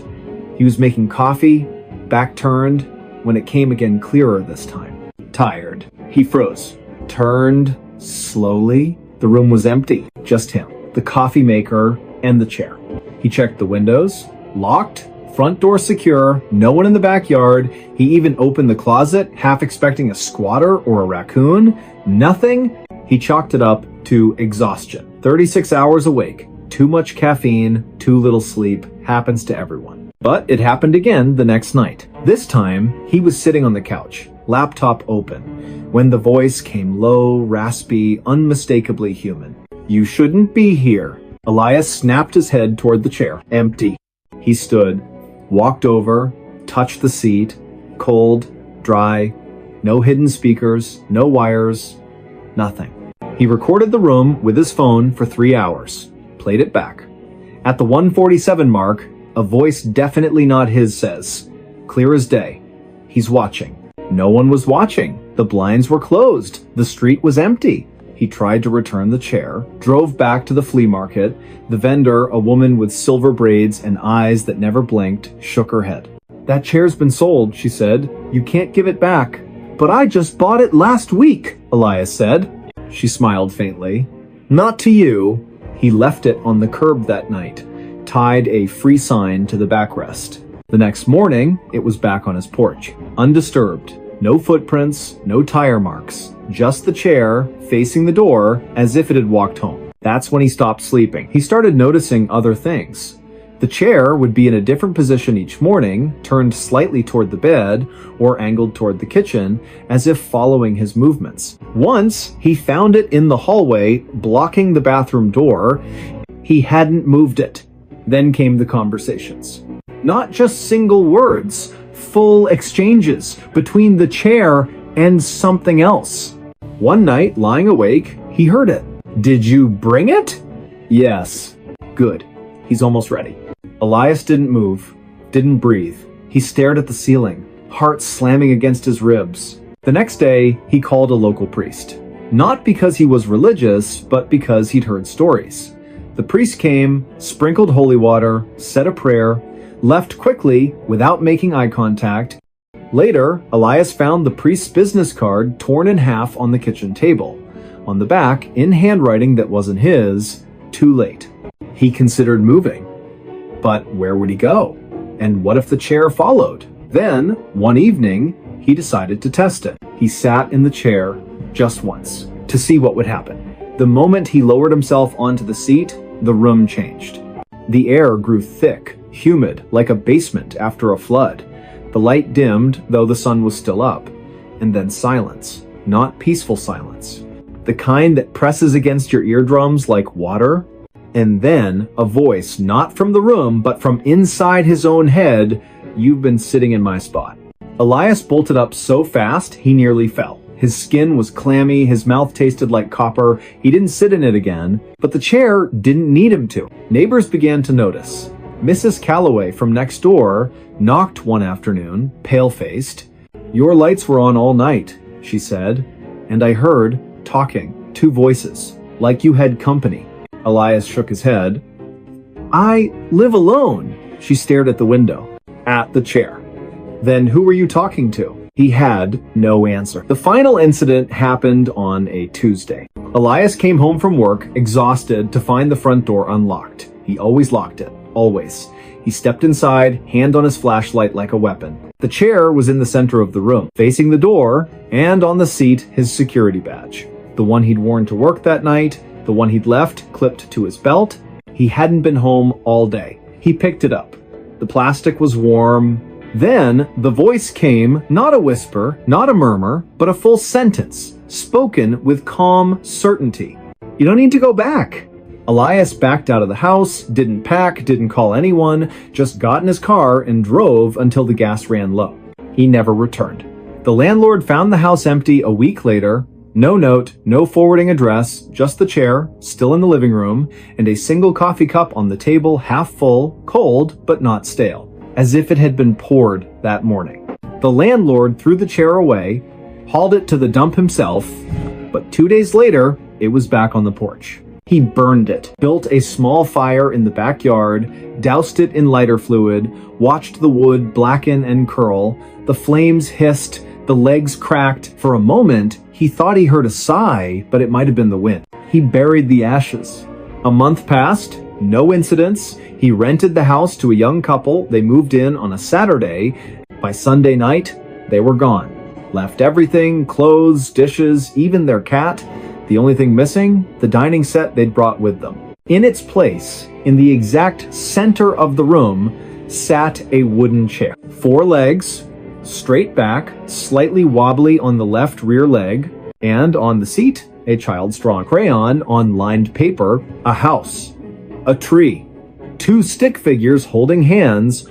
He was making coffee, back turned, when it came again clearer this time. Tired. He froze, turned slowly. The room was empty, just him, the coffee maker, and the chair. He checked the windows, locked, front door secure, no one in the backyard. He even opened the closet, half expecting a squatter or a raccoon. Nothing. He chalked it up to exhaustion. 36 hours awake, too much caffeine, too little sleep, happens to everyone. But it happened again the next night. This time, he was sitting on the couch, laptop open, when the voice came low, raspy, unmistakably human. You shouldn't be here. Elias snapped his head toward the chair. Empty. He stood, walked over, touched the seat, cold, dry, no hidden speakers, no wires, nothing. He recorded the room with his phone for 3 hours, played it back. At the 1:47 mark, a voice definitely not his says, clear as day, he's watching. No one was watching. The blinds were closed. The street was empty. He tried to return the chair, drove back to the flea market. The vendor, a woman with silver braids and eyes that never blinked, shook her head. "That chair's been sold," she said. "You can't give it back." "But I just bought it last week," Elias said. She smiled faintly. "Not to you." He left it on the curb that night, tied a free sign to the backrest. The next morning, it was back on his porch, undisturbed. No footprints, no tire marks, just the chair facing the door as if it had walked home. That's when he stopped sleeping. He started noticing other things. The chair would be in a different position each morning, turned slightly toward the bed or angled toward the kitchen, as if following his movements. Once, he found it in the hallway, blocking the bathroom door. He hadn't moved it. Then came the conversations. Not just single words, full exchanges between the chair and something else. One night, lying awake, he heard it. "Did you bring it?" "Yes." "Good. He's almost ready." Elias didn't move, didn't breathe. He stared at the ceiling, heart slamming against his ribs. The next day, he called a local priest. Not because he was religious, but because he'd heard stories. The priest came, sprinkled holy water, said a prayer, left quickly without making eye contact. Later, Elias found the priest's business card torn in half on the kitchen table. On the back, in handwriting that wasn't his, "Too late." He considered moving. But where would he go? And what if the chair followed? Then, one evening, he decided to test it. He sat in the chair just once to see what would happen. The moment he lowered himself onto the seat, the room changed. The air grew thick, humid, like a basement after a flood. The light dimmed, though the sun was still up. And then silence. Not peaceful silence. The kind that presses against your eardrums like water. And then a voice, not from the room, but from inside his own head, "You've been sitting in my spot." Elias bolted up so fast, he nearly fell. His skin was clammy, his mouth tasted like copper. He didn't sit in it again, but the chair didn't need him to. Neighbors began to notice. Mrs. Calloway from next door knocked one afternoon, pale-faced. "Your lights were on all night," she said, "and I heard talking, two voices, like you had company." Elias shook his head. "I live alone." She stared at the window, at the chair. "Then who were you talking to?" He had no answer. The final incident happened on a Tuesday. Elias came home from work, exhausted, to find the front door unlocked. He always locked it. Always. He stepped inside, hand on his flashlight like a weapon. The chair was in the center of the room, facing the door, and on the seat, his security badge. The one he'd worn to work that night, the one he'd left clipped to his belt. He hadn't been home all day. He picked it up. The plastic was warm. Then the voice came, not a whisper, not a murmur, but a full sentence, spoken with calm certainty. "You don't need to go back." Elias backed out of the house, didn't pack, didn't call anyone, just got in his car and drove until the gas ran low. He never returned. The landlord found the house empty a week later. No note, no forwarding address, just the chair, still in the living room, and a single coffee cup on the table, half full, cold, but not stale, as if it had been poured that morning. The landlord threw the chair away, hauled it to the dump himself, but 2 days later, it was back on the porch. He burned it, built a small fire in the backyard, doused it in lighter fluid, watched the wood blacken and curl. The flames hissed, the legs cracked. For a moment, he thought he heard a sigh, but it might have been the wind. He buried the ashes. A month passed, no incidents. He rented the house to a young couple. They moved in on a Saturday. By Sunday night, they were gone. Left everything, clothes, dishes, even their cat. The only thing missing, the dining set they'd brought with them. In its place, in the exact center of the room, sat a wooden chair. 4 legs, straight back, slightly wobbly on the left rear leg, and on the seat, a child's drawing crayon on lined paper, a house, a tree, 2 stick figures holding hands,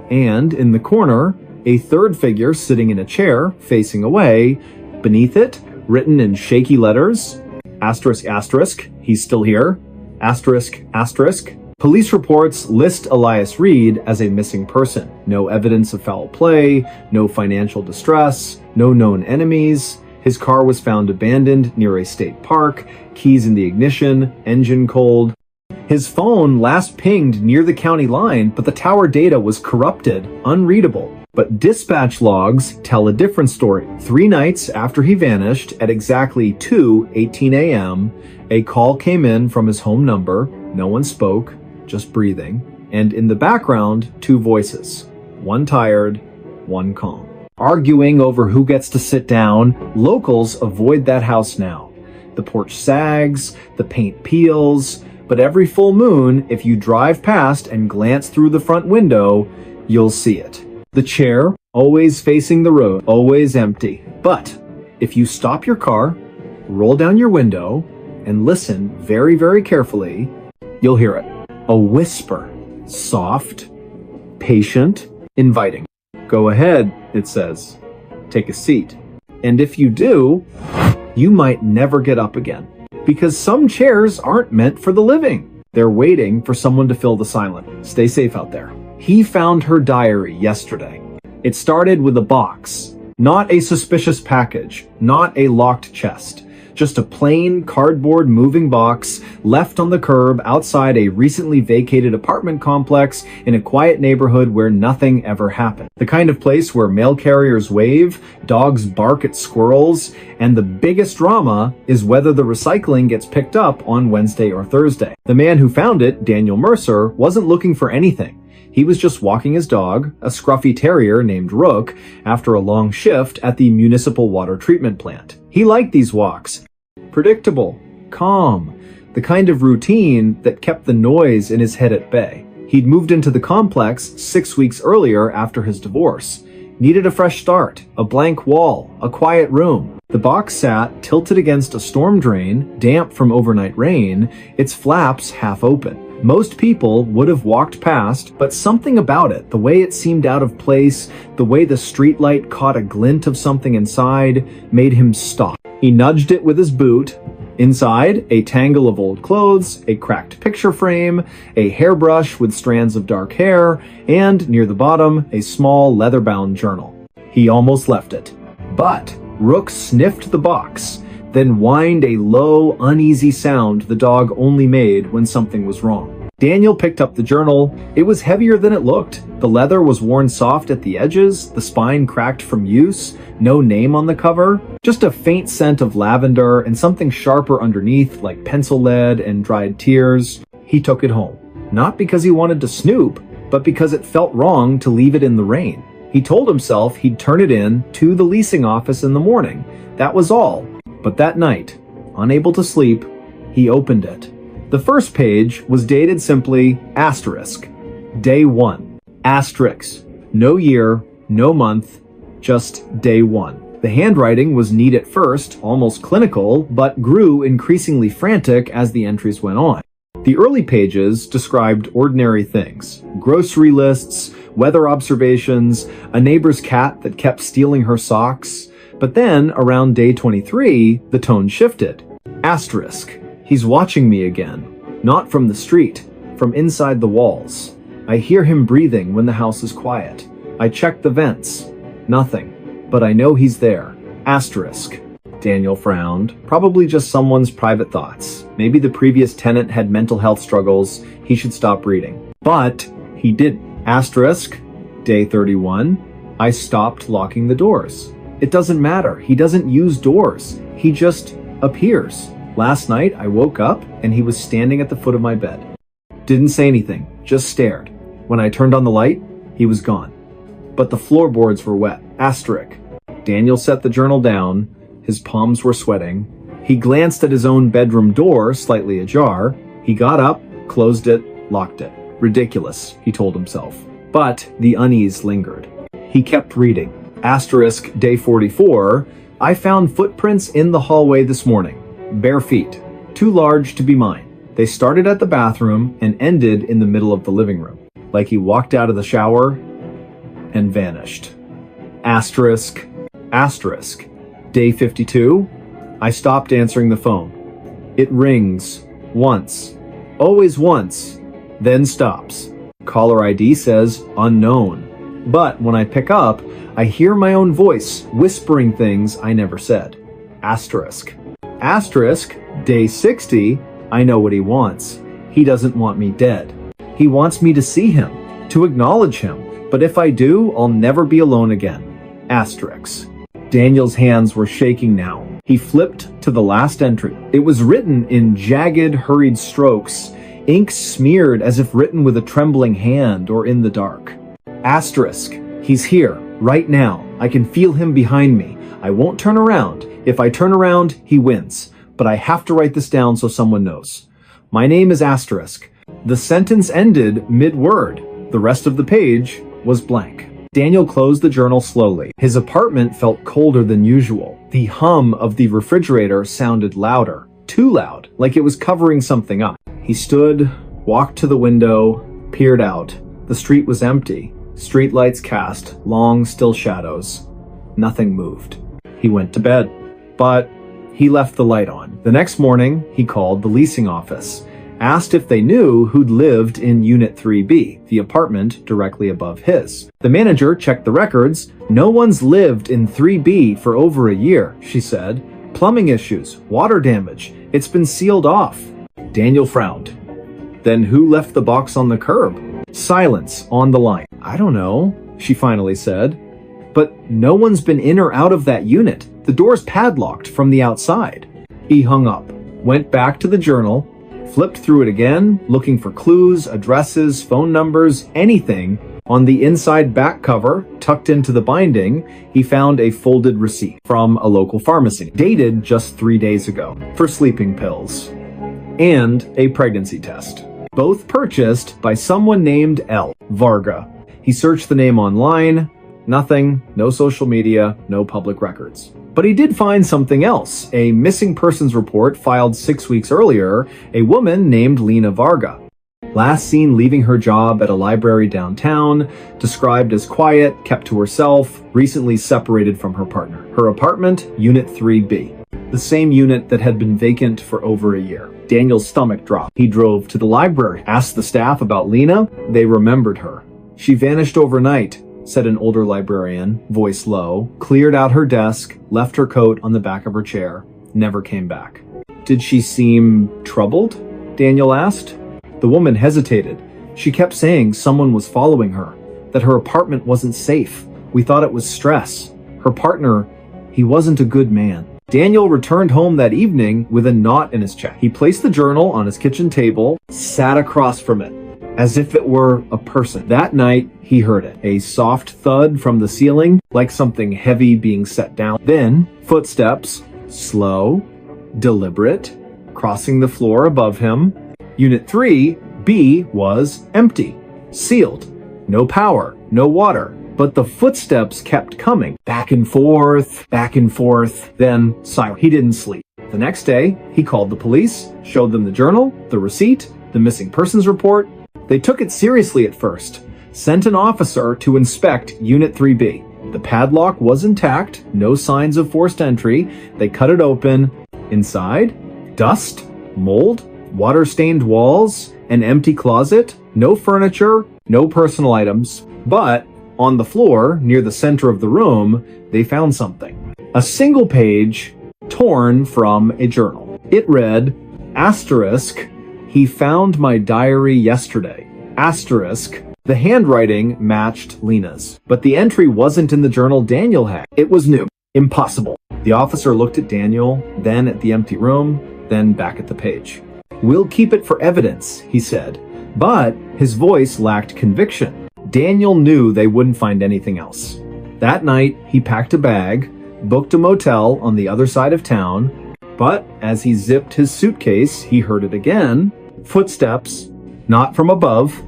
and in the corner, a third figure sitting in a chair facing away. Beneath it, written in shaky letters, asterisk asterisk, he's still here, asterisk asterisk. Police reports list Elias Reed as a missing person. No evidence of foul play, no financial distress, no known enemies. His car was found abandoned near a state park, keys in the ignition, engine cold. His phone last pinged near the county line, but the tower data was corrupted, unreadable. But dispatch logs tell a different story. 3 nights after he vanished, at exactly 2:18 a.m., a call came in from his home number. No one spoke, just breathing. And in the background, 2 voices. One tired, one calm. Arguing over who gets to sit down, locals avoid that house now. The porch sags, the paint peels, but every full moon, if you drive past and glance through the front window, you'll see it. The chair, always facing the road, always empty. But if you stop your car, roll down your window, and listen very, very carefully, you'll hear it. A whisper. Soft, patient, inviting. Go ahead, it says. Take a seat. And if you do, you might never get up again. Because some chairs aren't meant for the living. They're waiting for someone to fill the silence. Stay safe out there. He found her diary yesterday. It started with a box. Not a suspicious package. Not a locked chest. Just a plain cardboard moving box left on the curb outside a recently vacated apartment complex in a quiet neighborhood where nothing ever happened. The kind of place where mail carriers wave, dogs bark at squirrels, and the biggest drama is whether the recycling gets picked up on Wednesday or Thursday. The man who found it, Daniel Mercer, wasn't looking for anything. He was just walking his dog, a scruffy terrier named Rook, after a long shift at the municipal water treatment plant. He liked these walks. Predictable, calm, the kind of routine that kept the noise in his head at bay. He'd moved into the complex 6 weeks earlier after his divorce. Needed a fresh start, a blank wall, a quiet room. The box sat tilted against a storm drain, damp from overnight rain, its flaps half open. Most people would have walked past, but something about it, the way it seemed out of place, the way the streetlight caught a glint of something inside, made him stop. He nudged it with his boot. Inside, a tangle of old clothes, a cracked picture frame, a hairbrush with strands of dark hair, and near the bottom, a small leather-bound journal. He almost left it. But Rook sniffed the box, then whined a low, uneasy sound the dog only made when something was wrong. Daniel picked up the journal. It was heavier than it looked. The leather was worn soft at the edges, the spine cracked from use, no name on the cover, just a faint scent of lavender and something sharper underneath like pencil lead and dried tears. He took it home. Not because he wanted to snoop, but because it felt wrong to leave it in the rain. He told himself he'd turn it in to the leasing office in the morning. That was all. But that night, unable to sleep, he opened it. The first page was dated simply asterisk, day 1, asterisk, no year, no month, just day 1. The handwriting was neat at first, almost clinical, but grew increasingly frantic as the entries went on. The early pages described ordinary things, grocery lists, weather observations, a neighbor's cat that kept stealing her socks. But then, around day 23, the tone shifted. Asterisk. He's watching me again. Not from the street, from inside the walls. I hear him breathing when the house is quiet. I check the vents. Nothing. But I know he's there. Asterisk. Daniel frowned. Probably just someone's private thoughts. Maybe the previous tenant had mental health struggles. He should stop reading. But he didn't. Asterisk. Day 31. I stopped locking the doors. It doesn't matter. He doesn't use doors. He just appears. Last night, I woke up and he was standing at the foot of my bed. Didn't say anything, just stared. When I turned on the light, he was gone. But the floorboards were wet. Asterisk. Daniel set the journal down. His palms were sweating. He glanced at his own bedroom door, slightly ajar. He got up, closed it, locked it. Ridiculous, he told himself. But the unease lingered. He kept reading. Asterisk, day 44, I found footprints in the hallway this morning. Bare feet. Too large to be mine. They started at the bathroom and ended in the middle of the living room. Like he walked out of the shower and vanished. Asterisk, asterisk, day 52, I stopped answering the phone. It rings. Once. Always once. Then stops. Caller ID says unknown. But when I pick up, I hear my own voice whispering things I never said. Asterisk. Asterisk, day 60, I know what he wants. He doesn't want me dead. He wants me to see him, to acknowledge him, But if I do, I'll never be alone again. Asterisk. Daniel's hands were shaking now. He flipped to the last entry. It was written in jagged, hurried strokes, ink smeared as if written with a trembling hand or in the dark. Asterisk. He's here, right now. I can feel him behind me. I won't turn around. If I turn around, he wins. But I have to write this down so someone knows. My name is Asterisk. The sentence ended mid-word. The rest of the page was blank. Daniel closed the journal slowly. His apartment felt colder than usual. The hum of the refrigerator sounded louder. Too loud, like it was covering something up. He stood, walked to the window, peered out. The street was empty. Streetlights cast long, still shadows. Nothing moved. He went to bed. But he left the light on. The next morning, he called the leasing office, asked if they knew who'd lived in Unit 3B, the apartment directly above his. The manager checked the records. No one's lived in 3B for over a year, she said. Plumbing issues, water damage. It's been sealed off. Daniel frowned. Then who left the box on the curb? Silence on the line. I don't know, she finally said. But no one's been in or out of that unit. The door's padlocked from the outside. He hung up, went back to the journal, flipped through it again, looking for clues, addresses, phone numbers, anything. On the inside back cover, tucked into the binding, he found a folded receipt from a local pharmacy, dated just 3 days ago, for sleeping pills, and a pregnancy test. Both purchased by someone named L. Varga. He searched the name online. Nothing, no social media, no public records. But he did find something else, a missing persons report filed 6 weeks earlier, a woman named Lena Varga. Last seen leaving her job at a library downtown, described as quiet, kept to herself, recently separated from her partner. Her apartment, Unit 3B, the same unit that had been vacant for over a year. Daniel's stomach dropped. He drove to the library, asked the staff about Lena. They remembered her. She vanished overnight, said an older librarian, voice low, cleared out her desk, left her coat on the back of her chair, never came back. Did she seem troubled? Daniel asked. The woman hesitated. She kept saying someone was following her, that her apartment wasn't safe. We thought it was stress. Her partner, he wasn't a good man. Daniel returned home that evening with a knot in his chest. He placed the journal on his kitchen table, sat across from it, as if it were a person. That night, he heard it. A soft thud from the ceiling, like something heavy being set down. Then, footsteps, slow, deliberate, crossing the floor above him. Unit 3B was empty, sealed. No power, no water. But the footsteps kept coming. Back and forth, then silent. He didn't sleep. The next day, he called the police, showed them the journal, the receipt, the missing persons report. They took it seriously at first, sent an officer to inspect Unit 3B. The padlock was intact, no signs of forced entry. They cut it open. Inside, dust, mold, water-stained walls, an empty closet, no furniture, no personal items. But on the floor, near the center of the room, they found something. A single page torn from a journal. It read, asterisk, he found my diary yesterday. Asterisk. The handwriting matched Lena's, but the entry wasn't in the journal Daniel had. It was new. Impossible. The officer looked at Daniel, then at the empty room, then back at the page. We'll keep it for evidence, he said, but his voice lacked conviction. Daniel knew they wouldn't find anything else. That night, he packed a bag, booked a motel on the other side of town, but as he zipped his suitcase, he heard it again. Footsteps, not from above,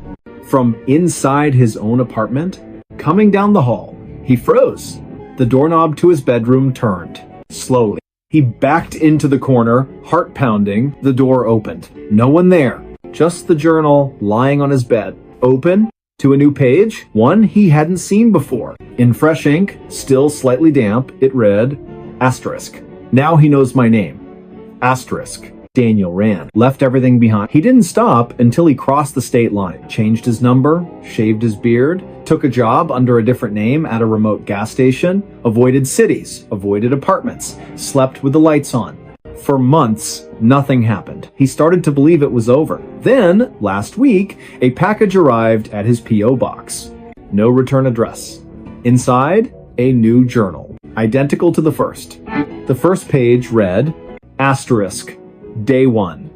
from inside his own apartment, coming down the hall. He froze. The doorknob to his bedroom turned, slowly. He backed into the corner, heart pounding. The door opened. No one there, just the journal lying on his bed. Open to a new page, one he hadn't seen before. In fresh ink, still slightly damp, it read, asterisk. Now he knows my name. Asterisk. Daniel ran, left everything behind. He didn't stop until he crossed the state line, changed his number, shaved his beard, took a job under a different name at a remote gas station, avoided cities, avoided apartments, slept with the lights on. For months, nothing happened. He started to believe it was over. Then, last week, a package arrived at his P.O. box. no return address. Inside, a new journal, identical to the first. The first page read, asterisk, day 1,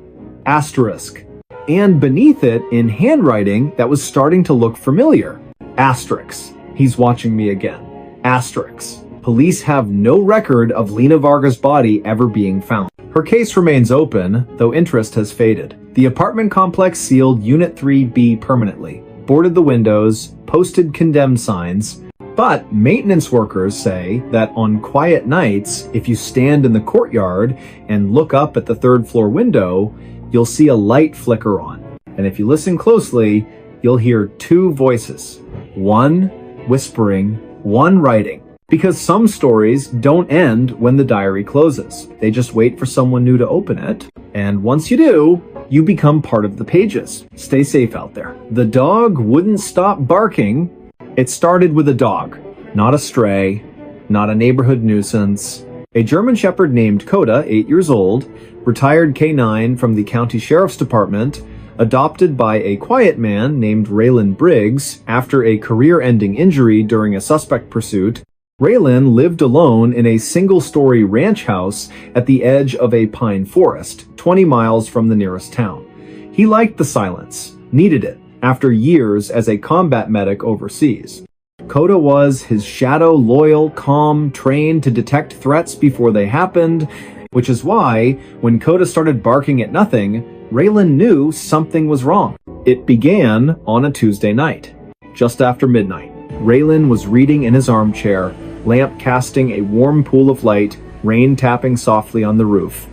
asterisk, and beneath it, in handwriting that was starting to look familiar, asterisks, he's watching me again, asterisks. Police have no record of Lena Varga's body ever being found. Her case remains open, though interest has faded. The apartment complex sealed Unit 3B permanently, boarded the windows, posted condemned signs, but maintenance workers say that on quiet nights, if you stand in the courtyard and look up at the third floor window, you'll see a light flicker on. And if you listen closely, you'll hear 2 voices, one whispering, one writing. Because some stories don't end when the diary closes. They just wait for someone new to open it. And once you do, you become part of the pages. Stay safe out there. The dog wouldn't stop barking. It started with a dog, not a stray, not a neighborhood nuisance. A German Shepherd named Coda, 8 years old, retired K9 from the county sheriff's department, adopted by a quiet man named Raylan Briggs after a career-ending injury during a suspect pursuit. Raylan lived alone in a single-story ranch house at the edge of a pine forest, 20 miles from the nearest town. He liked the silence, needed it, after years as a combat medic overseas. Coda was his shadow, loyal, calm, trained to detect threats before they happened, which is why, when Coda started barking at nothing, Raylan knew something was wrong. It began on a Tuesday night, just after midnight. Raylan was reading in his armchair, lamp casting a warm pool of light, rain tapping softly on the roof.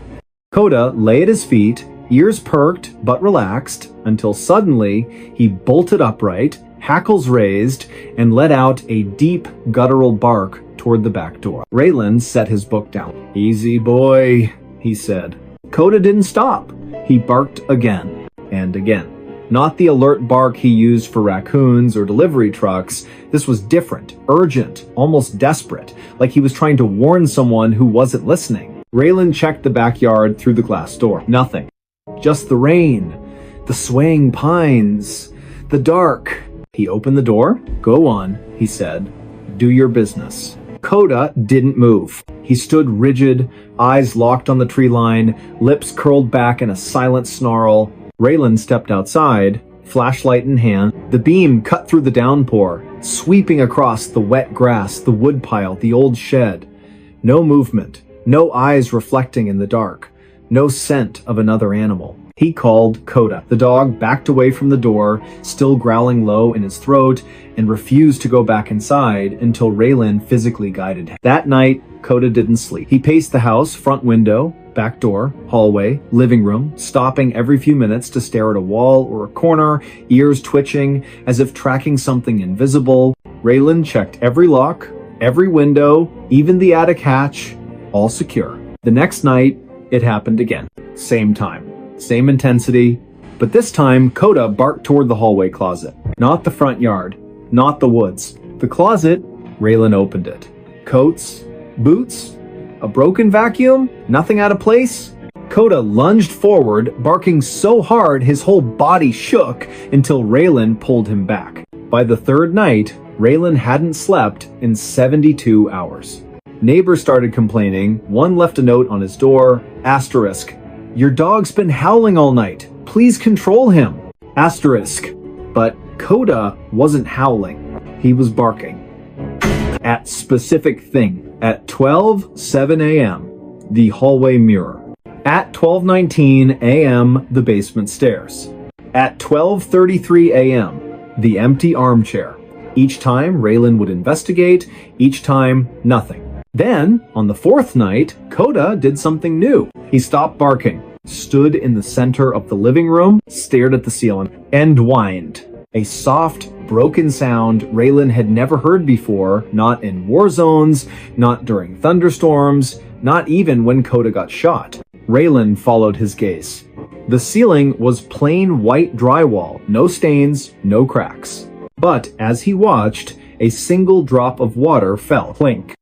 Coda lay at his feet, ears perked but relaxed, until suddenly he bolted upright, hackles raised, and let out a deep, guttural bark toward the back door. Raylan set his book down. "Easy, boy," he said. Coda didn't stop. He barked again and again. Not the alert bark he used for raccoons or delivery trucks. This was different, urgent, almost desperate, like he was trying to warn someone who wasn't listening. Raylan checked the backyard through the glass door. Nothing. Just the rain, the swaying pines, the dark. He opened the door. "Go on," he said. "Do your business." Coda didn't move. He stood rigid, eyes locked on the tree line, lips curled back in a silent snarl. Raylan stepped outside, flashlight in hand. The beam cut through the downpour, sweeping across the wet grass, the woodpile, the old shed. No movement, no eyes reflecting in the dark, no scent of another animal. He called Coda. The dog backed away from the door, still growling low in his throat, and refused to go back inside until Raylan physically guided him. That night, Coda didn't sleep. He paced the house, front window, back door, hallway, living room, stopping every few minutes to stare at a wall or a corner, ears twitching as if tracking something invisible. Raylan checked every lock, every window, even the attic hatch, all secure. The next night, it happened again. Same time, same intensity, but this time Coda barked toward the hallway closet. Not the front yard, not the woods. The closet, Raylan opened it. Coats, boots, a broken vacuum, nothing out of place. Coda lunged forward, barking so hard his whole body shook until Raylan pulled him back. By the third night, Raylan hadn't slept in 72 hours. Neighbors started complaining. One left a note on his door, asterisk, "Your dog's been howling all night. Please control him." Asterisk. But Coda wasn't howling. He was barking. At specific thing. At 12:07 a.m., the hallway mirror. At 12:19 a.m., the basement stairs. At 12:33 a.m., the empty armchair. Each time, Raylan would investigate. Each time, nothing. Then, on the fourth night, Coda did something new. He stopped barking, stood in the center of the living room, stared at the ceiling, and whined. A soft, broken sound Raylan had never heard before, not in war zones, not during thunderstorms, not even when Coda got shot. Raylan followed his gaze. The ceiling was plain white drywall, no stains, no cracks. But as he watched, a single drop of water fell. Clink.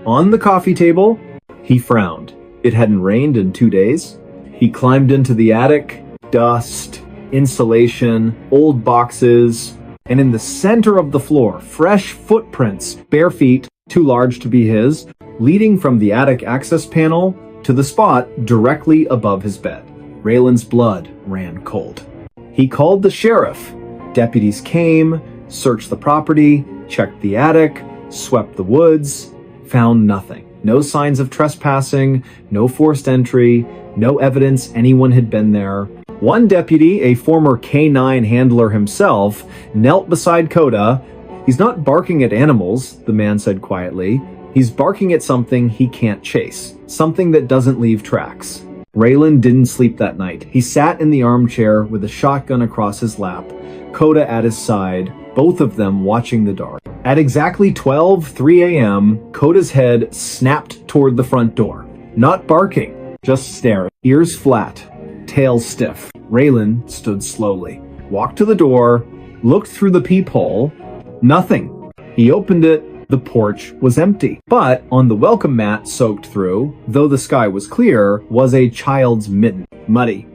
On the coffee table, he frowned. It hadn't rained in 2 days. He climbed into the attic. Dust, insulation, old boxes. And in the center of the floor, fresh footprints, bare feet, too large to be his, leading from the attic access panel to the spot directly above his bed. Raylan's blood ran cold. He called the sheriff. Deputies came, searched the property, checked the attic, swept the woods, found nothing. No signs of trespassing, no forced entry, no evidence anyone had been there. One deputy, a former K-9 handler himself, knelt beside Coda. "He's not barking at animals," the man said quietly. "He's barking at something he can't chase, something that doesn't leave tracks." Raylan didn't sleep that night. He sat in the armchair with a shotgun across his lap, Coda at his side, both of them watching the dark. At exactly 12:03 a.m., Coda's head snapped toward the front door. Not barking, just staring, ears flat, tail stiff. Raylan stood slowly, walked to the door, looked through the peephole. Nothing. He opened it. The porch was empty. But on the welcome mat soaked through, though the sky was clear, was a child's mitten, muddy,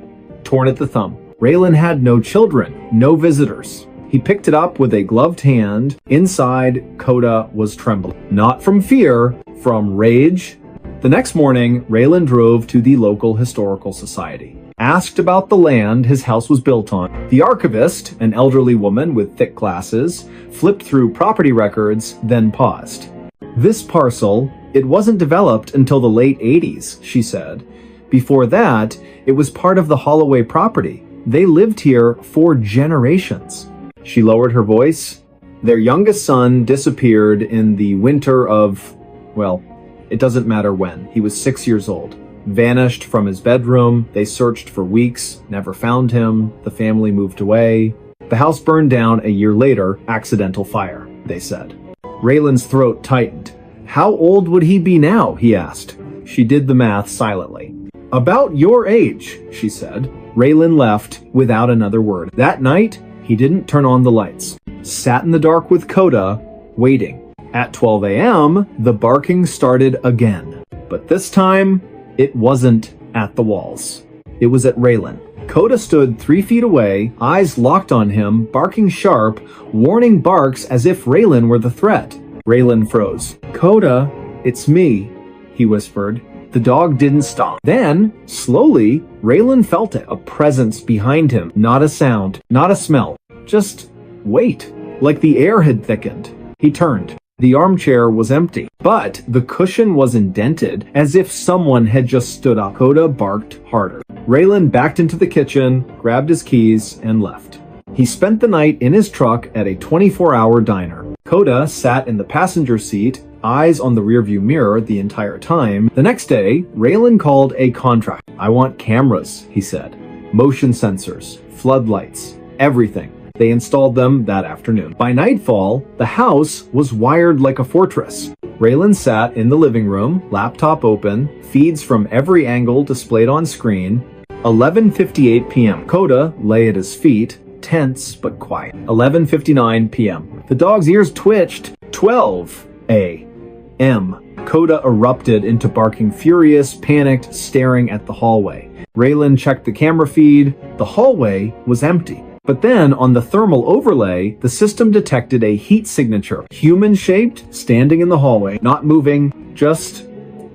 torn at the thumb. Raylan had no children, no visitors. He picked it up with a gloved hand. Inside, Coda was trembling. Not from fear, from rage. The next morning, Raylan drove to the local historical society. Asked about the land his house was built on. The archivist, an elderly woman with thick glasses, flipped through property records, then paused. "This parcel, it wasn't developed until the late 80s, she said. Before that, it was part of the Holloway property. They lived here for generations." She lowered her voice. "Their youngest son disappeared in the winter of, well, it doesn't matter when. He was 6 years old. Vanished from his bedroom. They searched for weeks, never found him. The family moved away. The house burned down a year later, accidental fire," they said. Raylan's throat tightened. "How old would he be now?" he asked. She did the math silently. "About your age," she said. Raylan left without another word. That night, he didn't turn on the lights. Sat in the dark with Coda, waiting. At 12 a.m., the barking started again. But this time, it wasn't at the walls. It was at Raylan. Coda stood 3 feet away, eyes locked on him, barking sharp, warning barks as if Raylan were the threat. Raylan froze. "Coda, it's me," he whispered. The dog didn't stop. Then, slowly, Raylan felt it, a presence behind him. Not a sound, not a smell, just weight, like the air had thickened. He turned. The armchair was empty, but the cushion was indented, as if someone had just stood up. Coda barked harder. Raylan backed into the kitchen, grabbed his keys, and left. He spent the night in his truck at a 24-hour diner. Coda sat in the passenger seat, eyes on the rearview mirror the entire time. The next day, Raylan called a contractor. "I want cameras," he said. "Motion sensors, floodlights, everything." They installed them that afternoon. By nightfall, the house was wired like a fortress. Raylan sat in the living room, laptop open, feeds from every angle displayed on screen. 11:58 p.m. Coda lay at his feet, tense but quiet. 11:59 p.m. The dog's ears twitched. 12 a.m. Coda erupted into barking, furious, panicked, staring at the hallway. Raylan checked the camera feed. The hallway was empty. But then, on the thermal overlay, the system detected a heat signature. Human-shaped, standing in the hallway, not moving, just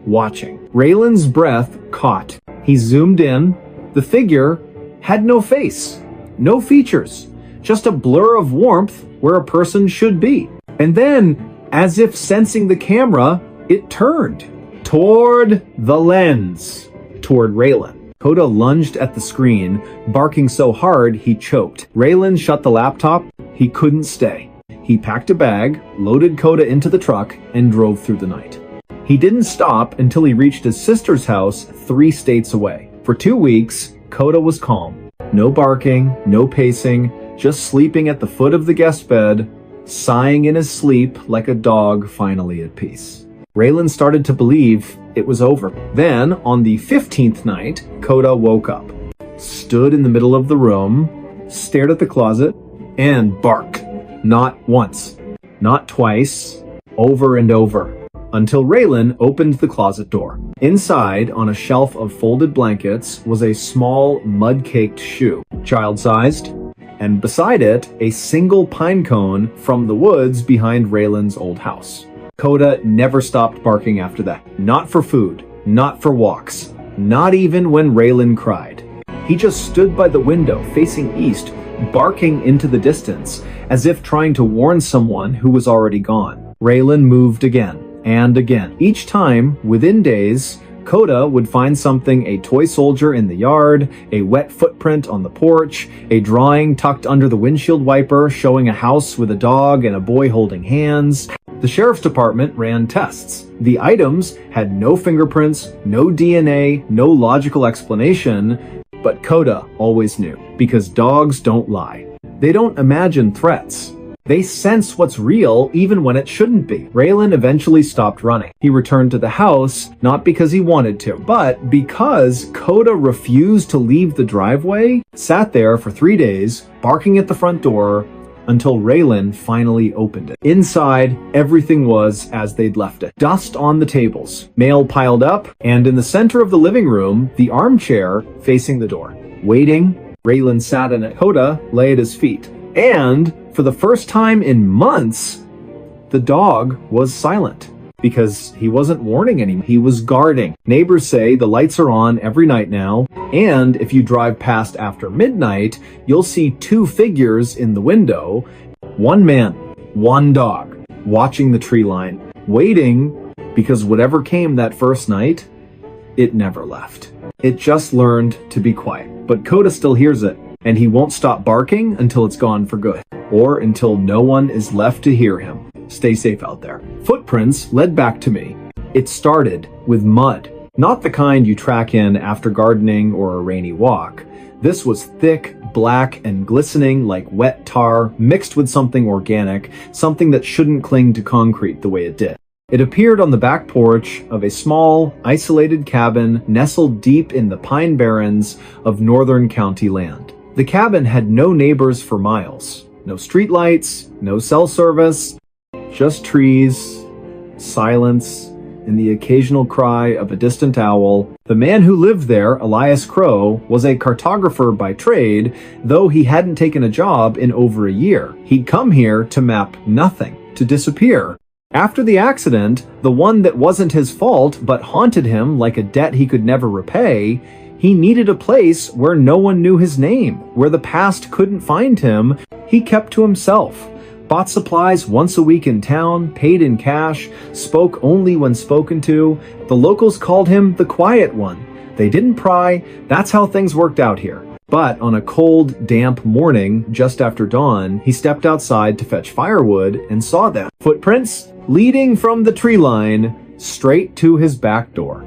watching. Raylan's breath caught. He zoomed in. The figure had no face, no features, just a blur of warmth where a person should be. And then, as if sensing the camera, it turned toward the lens, toward Raylan. Coda lunged at the screen, barking so hard he choked. Raylan shut the laptop. He couldn't stay. He packed a bag, loaded Coda into the truck, and drove through the night. He didn't stop until he reached his sister's house 3 states away. For 2 weeks, Coda was calm. No barking, no pacing, just sleeping at the foot of the guest bed, sighing in his sleep like a dog finally at peace. Raylan started to believe it was over. Then, on the 15th night, Coda woke up, stood in the middle of the room, stared at the closet, and barked. Not once, not twice, over and over, until Raylan opened the closet door. Inside, on a shelf of folded blankets, was a small, mud-caked shoe. Child-sized, and beside it, a single pine cone from the woods behind Raylan's old house. Coda never stopped barking after that. Not for food, not for walks, not even when Raylan cried. He just stood by the window facing east, barking into the distance, as if trying to warn someone who was already gone. Raylan moved again and again. Each time, within days, Coda would find something: a toy soldier in the yard, a wet footprint on the porch, a drawing tucked under the windshield wiper showing a house with a dog and a boy holding hands. The sheriff's department ran tests. The items had no fingerprints, no DNA, no logical explanation, but Coda always knew, because dogs don't lie. They don't imagine threats. They sense what's real even when it shouldn't be. Raylan eventually stopped running. He returned to the house, not because he wanted to, but because Coda refused to leave the driveway, sat there for 3 days, barking at the front door, until Raylan finally opened it. Inside, everything was as they'd left it. Dust on the tables, mail piled up, and in the center of the living room, the armchair facing the door. Waiting, Raylan sat in it. Coda lay at his feet. And for the first time in months, the dog was silent, because he wasn't warning anyone. He was guarding. Neighbors say the lights are on every night now, and if you drive past after midnight, you'll see 2 figures in the window. 1 man, 1 dog, watching the tree line, waiting, because whatever came that first night, it never left. It just learned to be quiet. But Coda still hears it, and he won't stop barking until it's gone for good, or until no one is left to hear him. Stay safe out there. Footprints led back to me. It started with mud. Not the kind you track in after gardening or a rainy walk. This was thick, black, and glistening like wet tar mixed with something organic, something that shouldn't cling to concrete the way it did. It appeared on the back porch of a small, isolated cabin nestled deep in the pine barrens of northern county land. The cabin had no neighbors for miles. No streetlights, no cell service, just trees, silence, and the occasional cry of a distant owl. The man who lived there, Elias Crow, was a cartographer by trade, though he hadn't taken a job in over a year. He'd come here to map nothing, to disappear. After the accident, the one that wasn't his fault but haunted him like a debt he could never repay, he needed a place where no one knew his name, where the past couldn't find him. He kept to himself, bought supplies once a week in town, paid in cash, spoke only when spoken to. The locals called him the quiet one. They didn't pry. That's how things worked out here. But on a cold, damp morning, just after dawn, he stepped outside to fetch firewood and saw them. Footprints leading from the tree line straight to his back door.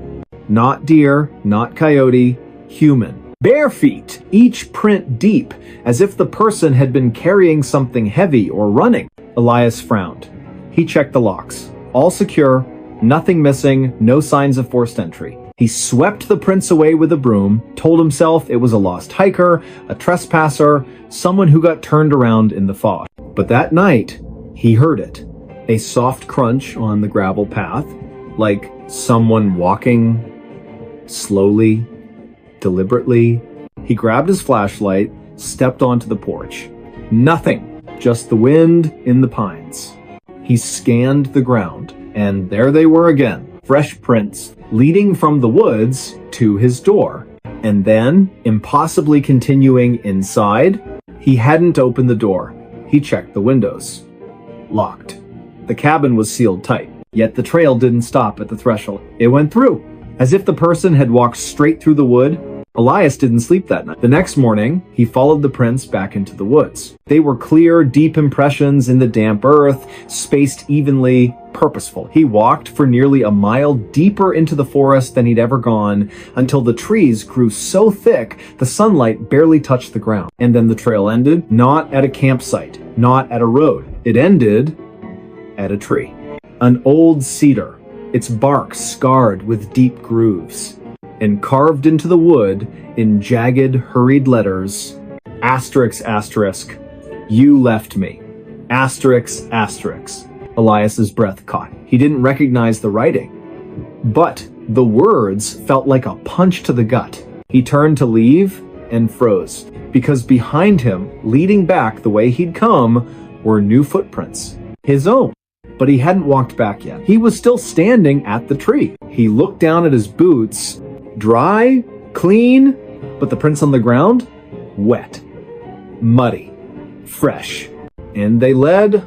Not deer, not coyote, human. Bare feet, each print deep, as if the person had been carrying something heavy or running. Elias frowned. He checked the locks. All secure, nothing missing, no signs of forced entry. He swept the prints away with a broom, told himself it was a lost hiker, a trespasser, someone who got turned around in the fog. But that night, he heard it. A soft crunch on the gravel path, like someone walking slowly, deliberately. He grabbed his flashlight, stepped onto the porch. Nothing, just the wind in the pines. He scanned the ground, and there they were again, fresh prints leading from the woods to his door. And then, impossibly continuing inside, he hadn't opened the door. He checked the windows. Locked. The cabin was sealed tight, yet the trail didn't stop at the threshold. It went through. As if the person had walked straight through the wood. Elias didn't sleep that night. The next morning, he followed the prints back into the woods. They were clear, deep impressions in the damp earth, spaced evenly, purposeful. He walked for nearly a mile deeper into the forest than he'd ever gone, until the trees grew so thick the sunlight barely touched the ground. And then the trail ended, not at a campsite, not at a road. It ended at a tree. An old cedar, its bark scarred with deep grooves. And carved into the wood, in jagged, hurried letters, asterisk, asterisk, you left me. Asterisk, asterisk. Elias's breath caught. He didn't recognize the writing, but the words felt like a punch to the gut. He turned to leave and froze. because behind him, leading back the way he'd come, were new footprints. His own. But he hadn't walked back yet. He was still standing at the tree. He looked down at his boots. Dry, clean, but the prints on the ground? Wet, muddy, fresh. And they led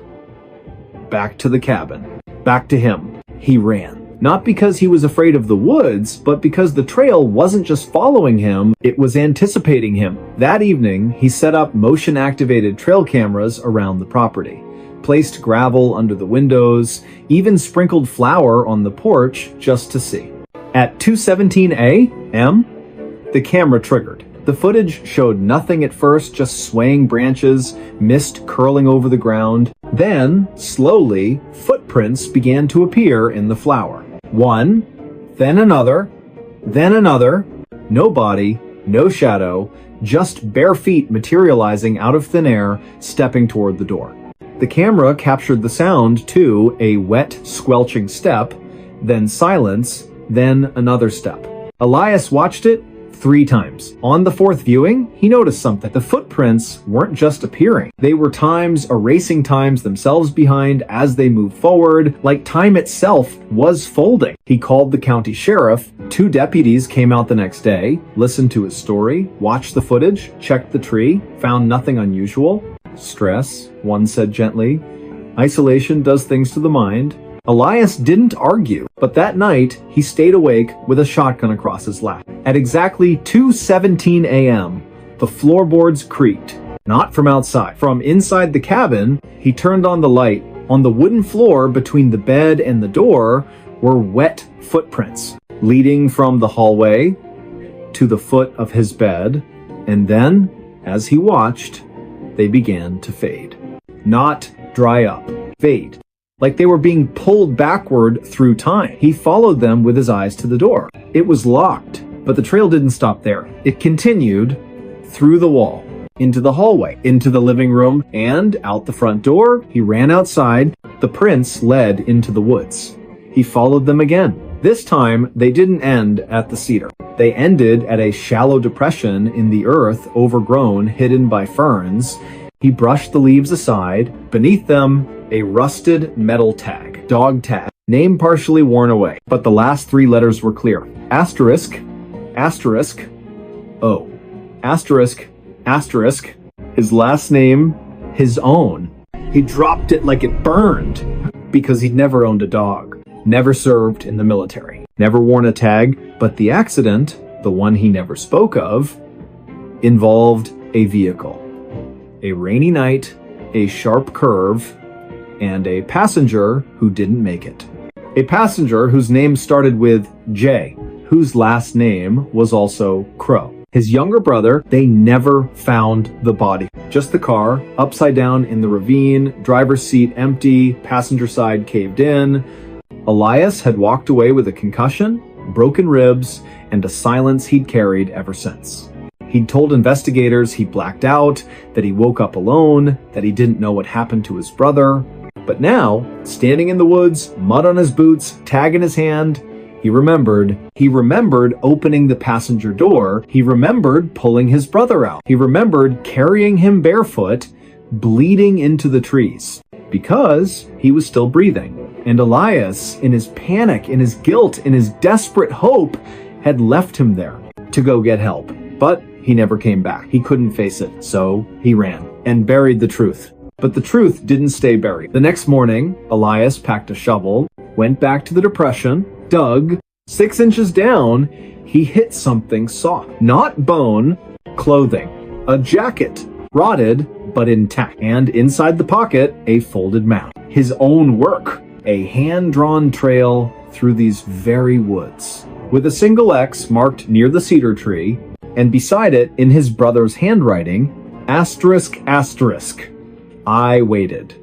back to the cabin. Back to him. He ran. Not because he was afraid of the woods, but because the trail wasn't just following him, it was anticipating him. That evening, he set up motion-activated trail cameras around the property, placed gravel under the windows, even sprinkled flour on the porch just to see. At 2:17 a.m., the camera triggered. The footage showed nothing at first, just swaying branches, mist curling over the ground. Then, slowly, footprints began to appear in the flour. One, then another, no body, no shadow, just bare feet materializing out of thin air, stepping toward the door. The camera captured the sound too, a wet, squelching step, then silence, then another step. Elias watched it 3 times. On the 4th viewing, he noticed something. The footprints weren't just appearing. They were erasing times themselves behind as they moved forward, like time itself was folding. He called the county sheriff. 2 deputies came out the next day, listened to his story, watched the footage, checked the tree, found nothing unusual. Stress, one said gently. Isolation does things to the mind. Elias didn't argue, but that night, he stayed awake with a shotgun across his lap. At exactly 2:17 a.m., the floorboards creaked. Not from outside. From inside the cabin, he turned on the light. On the wooden floor between the bed and the door were wet footprints, leading from the hallway to the foot of his bed, and then, as he watched, they began to fade. Not dry up. Fade. Like they were being pulled backward through time. He followed them with his eyes to the door. It was locked, but the trail didn't stop there. It continued through the wall, into the hallway, into the living room, and out the front door. He ran outside. The prints led into the woods. He followed them again. This time, they didn't end at the cedar. They ended at a shallow depression in the earth, overgrown, hidden by ferns. He brushed the leaves aside. Beneath them, a rusted metal tag. Dog tag. Name partially worn away, but the last 3 letters were clear. Asterisk, asterisk, O. Asterisk, asterisk. His last name, his own. He dropped it like it burned, because he'd never owned a dog. Never served in the military. Never worn a tag, but the accident, the one he never spoke of, involved a vehicle. A rainy night, a sharp curve, and a passenger who didn't make it. A passenger whose name started with J, whose last name was also Crow. His younger brother, they never found the body. Just the car, upside down in the ravine, driver's seat empty, passenger side caved in. Elias had walked away with a concussion, broken ribs, and a silence he'd carried ever since. He'd told investigators he blacked out, that he woke up alone, that he didn't know what happened to his brother. But now, standing in the woods, mud on his boots, tag in his hand, he remembered. He remembered opening the passenger door. He remembered pulling his brother out. He remembered carrying him barefoot, bleeding into the trees, because he was still breathing. And Elias, in his panic, in his guilt, in his desperate hope, had left him there to go get help. But he never came back. He couldn't face it, so he ran and buried the truth. But the truth didn't stay buried. The next morning, Elias packed a shovel, went back to the depression, dug. 6 inches down, he hit something soft. Not bone, clothing. A jacket, rotted but intact. And inside the pocket, a folded map. His own work. A hand-drawn trail through these very woods, with a single X marked near the cedar tree, and beside it, in his brother's handwriting, asterisk, asterisk. I waited.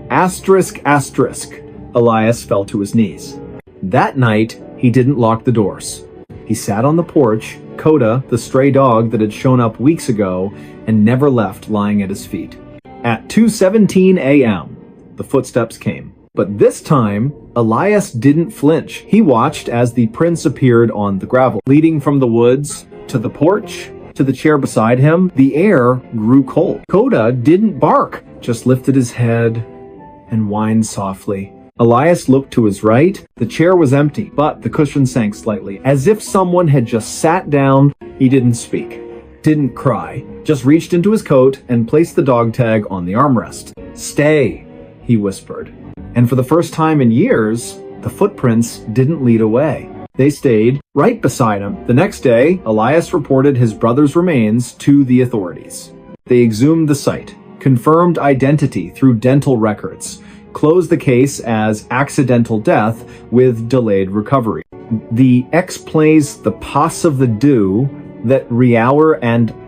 Asterisk, asterisk. Elias fell to his knees. That night, he didn't lock the doors. He sat on the porch, Coda, the stray dog that had shown up weeks ago, and never left lying at his feet. At 2:17 a.m., the footsteps came. But this time, Elias didn't flinch. He watched as the prints appeared on the gravel, leading from the woods to the porch to the chair beside him, the air grew cold. Coda didn't bark, just lifted his head and whined softly. Elias looked to his right. The chair was empty, but the cushion sank slightly, as if someone had just sat down. He didn't speak, didn't cry, just reached into his coat and placed the dog tag on the armrest. "Stay," he whispered. And for the first time in years, the footprints didn't lead away. They stayed right beside him. The next day, Elias reported his brother's remains to the authorities. They exhumed the site, confirmed identity through dental records, closed the case as accidental death with delayed recovery. The X plays the pass of the do that Riauer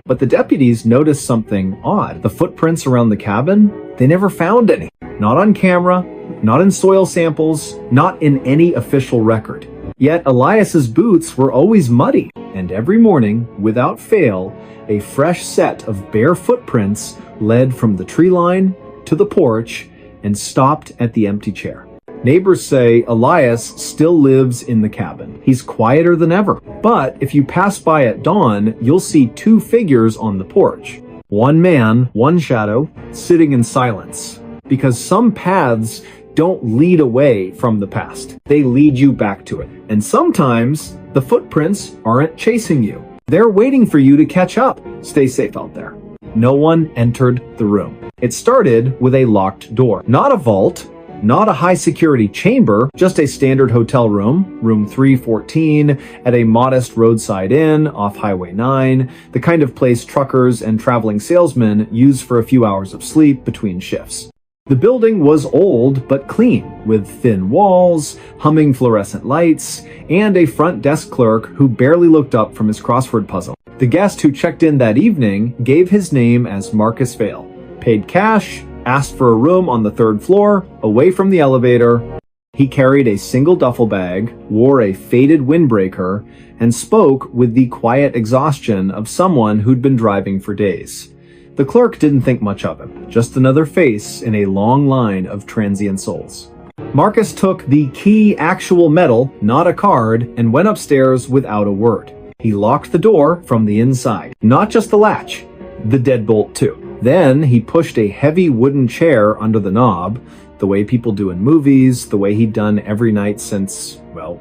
but the deputies noticed something odd. The footprints around the cabin, they never found any. Not on camera, not in soil samples, not in any official record. Yet Elias's boots were always muddy, and every morning, without fail, a fresh set of bare footprints led from the tree line to the porch and stopped at the empty chair. Neighbors say Elias still lives in the cabin. He's quieter than ever. But if you pass by at dawn, you'll see two figures on the porch. One man, one shadow, sitting in silence. Because some paths don't lead away from the past. They lead you back to it. And sometimes the footprints aren't chasing you. They're waiting for you to catch up. Stay safe out there. No one entered the room. It started with a locked door. Not a vault, not a high-security chamber, just a standard hotel room, room 314, at a modest roadside inn off Highway 9, the kind of place truckers and traveling salesmen use for a few hours of sleep between shifts. The building was old but clean, with thin walls, humming fluorescent lights, and a front desk clerk who barely looked up from his crossword puzzle. The guest who checked in that evening gave his name as Marcus Vale, paid cash, asked for a room on the third floor, away from the elevator. He carried a single duffel bag, wore a faded windbreaker, and spoke with the quiet exhaustion of someone who'd been driving for days. The clerk didn't think much of him, just another face in a long line of transient souls. Marcus took the key actual metal, not a card, and went upstairs without a word. He locked the door from the inside, not just the latch, the deadbolt too. Then he pushed a heavy wooden chair under the knob, the way people do in movies, the way he'd done every night since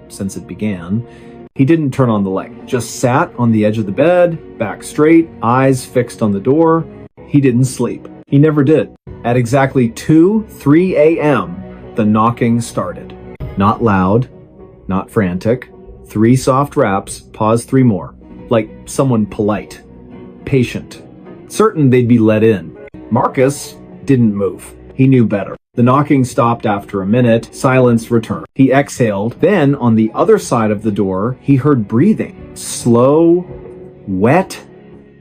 it began. He didn't turn on the light, just sat on the edge of the bed, back straight, eyes fixed on the door. He didn't sleep. He never did. At exactly 3 a.m., the knocking started. Not loud, not frantic. 3 soft raps, pause 3 more. Like someone polite, patient, certain they'd be let in. Marcus didn't move. He knew better. The knocking stopped after a minute. Silence returned. He exhaled. Then, on the other side of the door, he heard breathing. Slow, wet,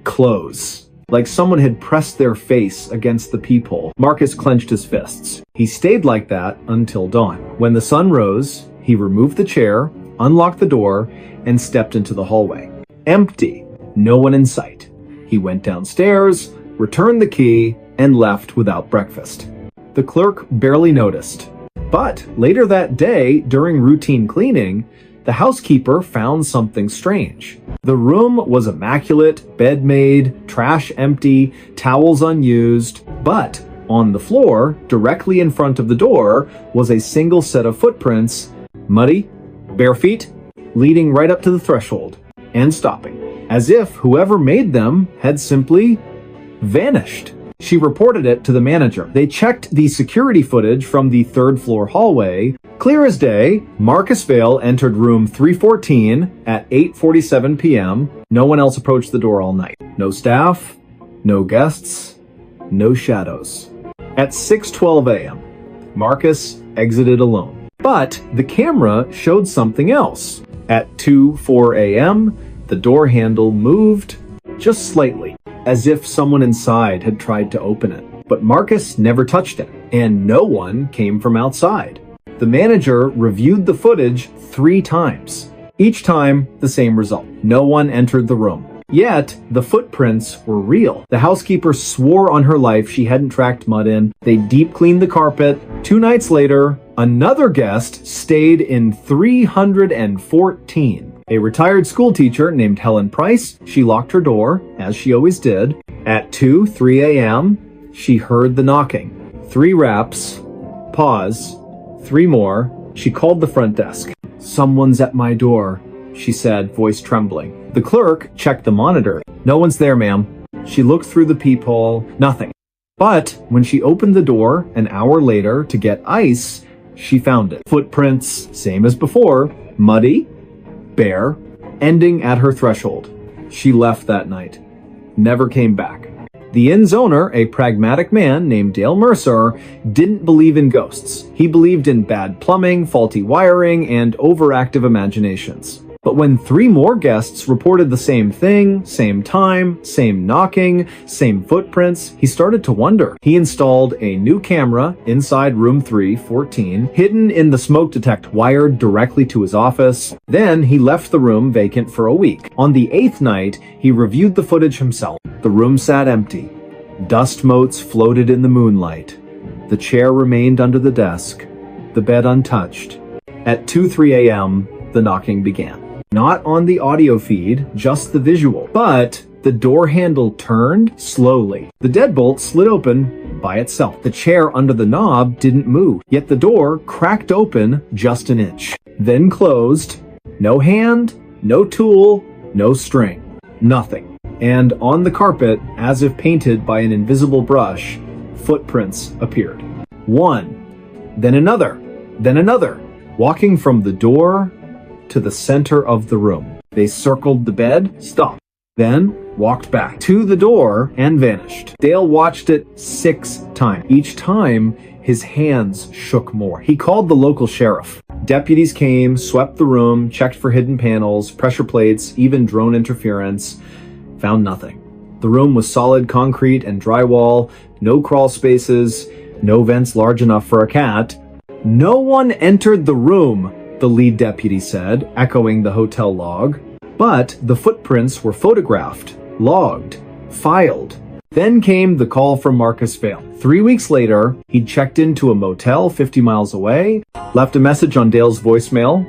close. Like someone had pressed their face against the peephole. Marcus clenched his fists. He stayed like that until dawn. When the sun rose, he removed the chair, unlocked the door, and stepped into the hallway. Empty. No one in sight. He went downstairs, returned the key, and left without breakfast. The clerk barely noticed. But later that day, during routine cleaning, the housekeeper found something strange. The room was immaculate, bed made, trash empty, towels unused, but on the floor, directly in front of the door, was a single set of footprints, muddy, bare feet, leading right up to the threshold, and stopping, as if whoever made them had simply vanished. She reported it to the manager. They checked the security footage from the third floor hallway. Clear as day, Marcus Vale entered room 314 at 8:47 p.m. No one else approached the door all night. No staff, no guests, no shadows. At 6:12 a.m., Marcus exited alone. But the camera showed something else. At 2:04 a.m., the door handle moved just slightly, as if someone inside had tried to open it. But Marcus never touched it, and no one came from outside. The manager reviewed the footage 3 times. Each time, the same result. No one entered the room. Yet, the footprints were real. The housekeeper swore on her life she hadn't tracked mud in. They deep cleaned the carpet. 2 nights later, another guest stayed in 314. A retired school teacher named Helen Price, she locked her door, as she always did. At 3 a.m., she heard the knocking. 3 raps, pause, 3 more. She called the front desk. "Someone's at my door," she said, voice trembling. The clerk checked the monitor. "No one's there, ma'am." She looked through the peephole. Nothing. But when she opened the door an hour later to get ice, she found it. Footprints, same as before, muddy, bare, ending at her threshold. She left that night. Never came back. The inn's owner, a pragmatic man named Dale Mercer, didn't believe in ghosts. He believed in bad plumbing, faulty wiring, and overactive imaginations. But when 3 more guests reported the same thing, same time, same knocking, same footprints, he started to wonder. He installed a new camera inside room 314, hidden in the smoke detector, wired directly to his office. Then he left the room vacant for a week. On the 8th night, he reviewed the footage himself. The room sat empty. Dust motes floated in the moonlight. The chair remained under the desk, the bed untouched. At 2:03 a.m., the knocking began. Not on the audio feed, just the visual. But the door handle turned slowly. The deadbolt slid open by itself. The chair under the knob didn't move, yet the door cracked open just an inch. Then closed. No hand, no tool, no string. Nothing. And on the carpet, as if painted by an invisible brush, footprints appeared. One, then another, walking from the door to the center of the room. They circled the bed, stopped, then walked back to the door and vanished. Dale watched it 6 times. Each time, his hands shook more. He called the local sheriff. Deputies came, swept the room, checked for hidden panels, pressure plates, even drone interference. Found nothing. The room was solid concrete and drywall, no crawl spaces, no vents large enough for a cat. No one entered the room, the lead deputy said, echoing the hotel log. But the footprints were photographed, logged, filed. Then came the call from Marcus Vale. 3 weeks later, he'd checked into a motel 50 miles away, left a message on Dale's voicemail.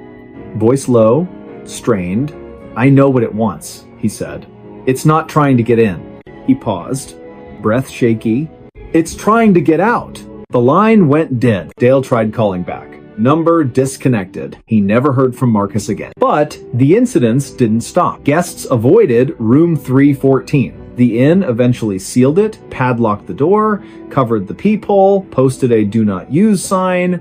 Voice low, strained. "I know what it wants," he said. "It's not trying to get in." He paused, breath shaky. "It's trying to get out." The line went dead. Dale tried calling back. Number disconnected. He never heard from Marcus again. But the incidents didn't stop. Guests avoided room 314. The inn eventually sealed it, padlocked the door, covered the peephole, posted a "do not use" sign.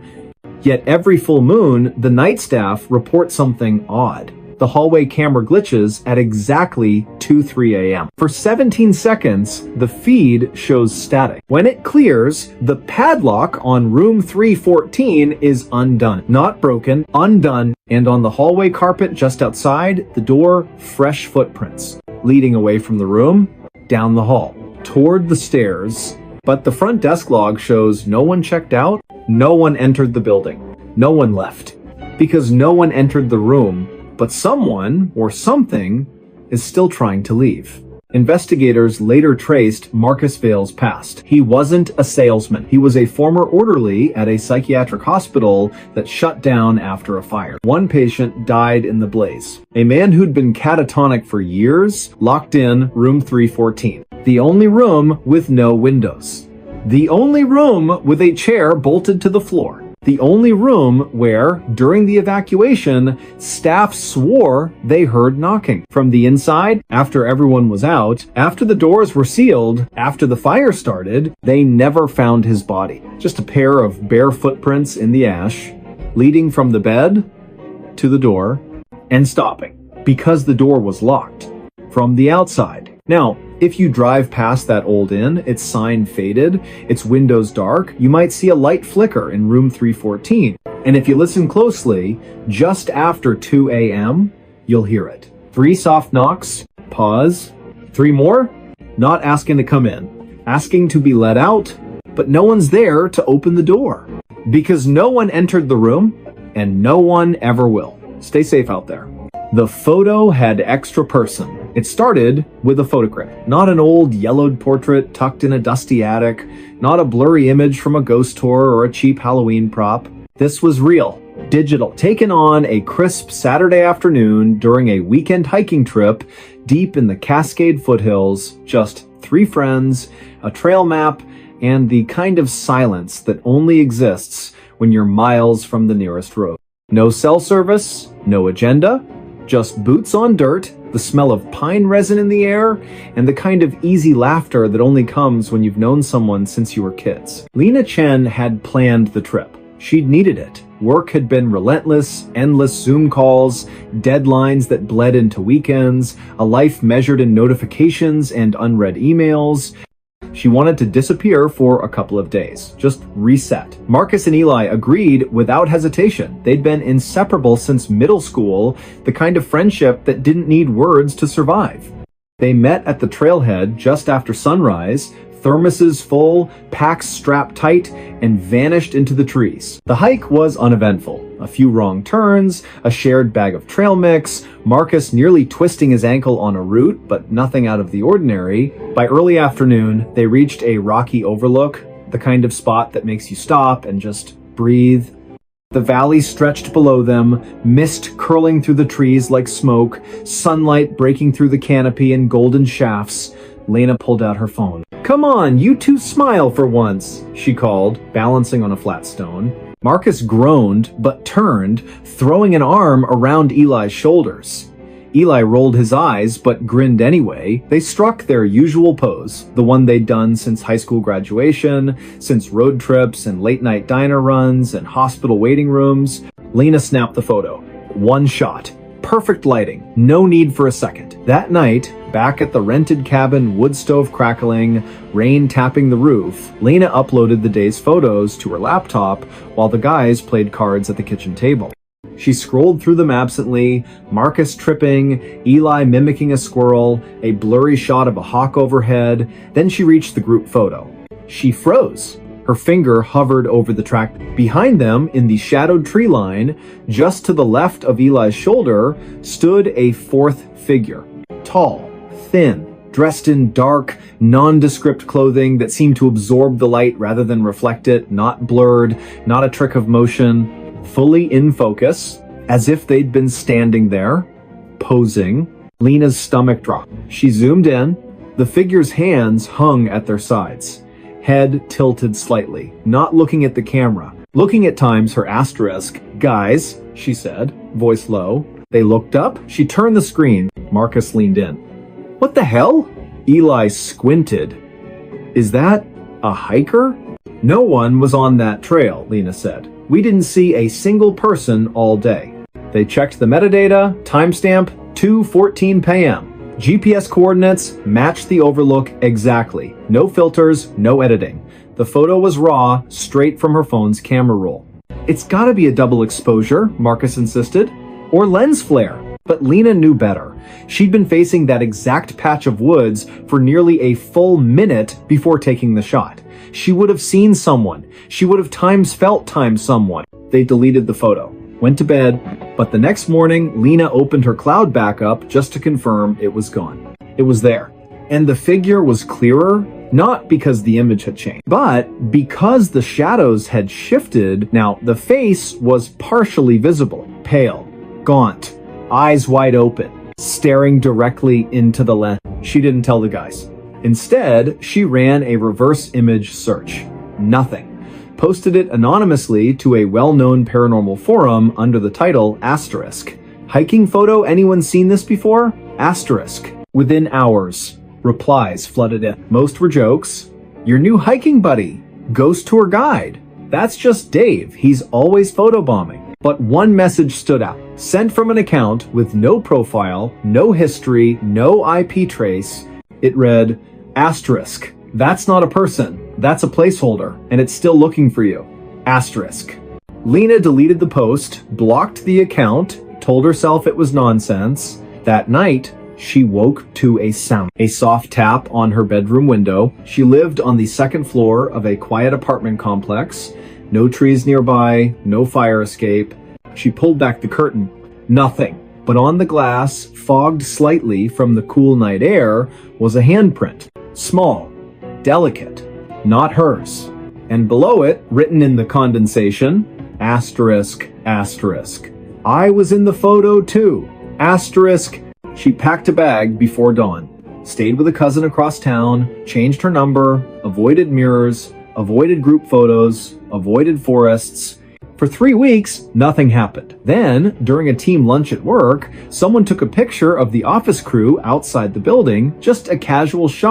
Yet every full moon, the night staff report something odd. The hallway camera glitches at exactly 2:03 a.m. For 17 seconds, the feed shows static. When it clears, the padlock on room 314 is undone. Not broken, undone, and on the hallway carpet just outside the door, fresh footprints, leading away from the room, down the hall, toward the stairs. But the front desk log shows no one checked out, no one entered the building, no one left. Because no one entered the room, but someone or something is still trying to leave. Investigators later traced Marcus Vale's past. He wasn't a salesman. He was a former orderly at a psychiatric hospital that shut down after a fire. One patient died in the blaze. A man who'd been catatonic for years locked in room 314. The only room with no windows. The only room with a chair bolted to the floor. The only room where, during the evacuation, staff swore they heard knocking. From the inside, after everyone was out, after the doors were sealed, after the fire started, they never found his body. Just a pair of bare footprints in the ash, leading from the bed to the door, and stopping, because the door was locked from the outside. Now, if you drive past that old inn, its sign faded, its windows dark, you might see a light flicker in room 314. And if you listen closely, just after 2 a.m., you'll hear it. 3 soft knocks, pause. 3 more, not asking to come in, asking to be let out, but no one's there to open the door. Because no one entered the room, and no one ever will. Stay safe out there. The photo had extra person. It started with a photograph. Not an old yellowed portrait tucked in a dusty attic, not a blurry image from a ghost tour or a cheap Halloween prop. This was real. digital, taken on a crisp Saturday afternoon during a weekend hiking trip deep in the Cascade foothills, just 3 friends, a trail map, and the kind of silence that only exists when you're miles from the nearest road. No cell service, no agenda, just boots on dirt, the smell of pine resin in the air, and the kind of easy laughter that only comes when you've known someone since you were kids. Lena Chen had planned the trip. She'd needed it. Work had been relentless, endless Zoom calls, deadlines that bled into weekends, a life measured in notifications and unread emails. She wanted to disappear for a couple of days, just reset. Marcus and Eli agreed without hesitation. They'd been inseparable since middle school, the kind of friendship that didn't need words to survive. They met at the trailhead just after sunrise, thermoses full, packs strapped tight, and vanished into the trees. The hike was uneventful. A few wrong turns, a shared bag of trail mix, Marcus nearly twisting his ankle on a root, but nothing out of the ordinary. By early afternoon, they reached a rocky overlook, the kind of spot that makes you stop and just breathe. The valley stretched below them, mist curling through the trees like smoke, sunlight breaking through the canopy in golden shafts. Lena pulled out her phone. "Come on, you two smile for once," she called, balancing on a flat stone. Marcus groaned, but turned, throwing an arm around Eli's shoulders. Eli rolled his eyes, but grinned anyway. They struck their usual pose, the one they'd done since high school graduation, since road trips and late-night diner runs and hospital waiting rooms. Lena snapped the photo. One shot. Perfect lighting. No need for a second. That night, back at the rented cabin, wood stove crackling, rain tapping the roof, Lena uploaded the day's photos to her laptop while the guys played cards at the kitchen table. She scrolled through them absently, Marcus tripping, Eli mimicking a squirrel, a blurry shot of a hawk overhead. Then she reached the group photo. She froze. Her finger hovered over the track. Behind them, in the shadowed tree line, just to the left of Eli's shoulder, stood a fourth figure. Tall, thin, dressed in dark, nondescript clothing that seemed to absorb the light rather than reflect it, not blurred, not a trick of motion, fully in focus, as if they'd been standing there, posing. Lena's stomach dropped. She zoomed in. The figure's hands hung at their sides, head tilted slightly, not looking at the camera, looking at times her asterisk. "Guys," she said, voice low. They looked up. She turned the screen. Marcus leaned in. "What the hell?" Eli squinted. "Is that a hiker?" "No one was on that trail," Lena said. "We didn't see a single person all day." They checked the metadata, timestamp 2:14 p.m. GPS coordinates matched the overlook exactly. No filters, no editing. The photo was raw, straight from her phone's camera roll. "It's gotta be a double exposure," Marcus insisted. "Or lens flare." But Lena knew better. She'd been facing that exact patch of woods for nearly a full minute before taking the shot. She would have seen someone. She would have felt someone. They deleted the photo, went to bed, but the next morning, Lena opened her cloud backup just to confirm it was gone. It was there. And the figure was clearer, not because the image had changed, but because the shadows had shifted. Now, the face was partially visible, pale, gaunt, eyes wide open, staring directly into the lens. She didn't tell the guys. Instead, she ran a reverse image search. Nothing. Posted it anonymously to a well-known paranormal forum under the title asterisk. "Hiking photo, anyone seen this before?" Asterisk. Within hours, replies flooded in. Most were jokes. "Your new hiking buddy. Ghost tour guide. That's just Dave. He's always photobombing." But one message stood out. Sent from an account with no profile, no history, no IP trace. It read, asterisk. "That's not a person. That's a placeholder, and it's still looking for you." Asterisk. Lena deleted the post, blocked the account, told herself it was nonsense. That night, she woke to a sound. A soft tap on her bedroom window. She lived on the second floor of a quiet apartment complex. No trees nearby, no fire escape. She pulled back the curtain. Nothing. But on the glass, fogged slightly from the cool night air, was a handprint. Small, delicate, not hers. And below it, written in the condensation, Asterisk, asterisk. I was in the photo too. Asterisk. She packed a bag before dawn, stayed with a cousin across town, changed her number, avoided mirrors, avoided group photos, avoided forests. For 3 weeks, nothing happened. Then, during a team lunch at work, someone took a picture of the office crew outside the building, just a casual shot.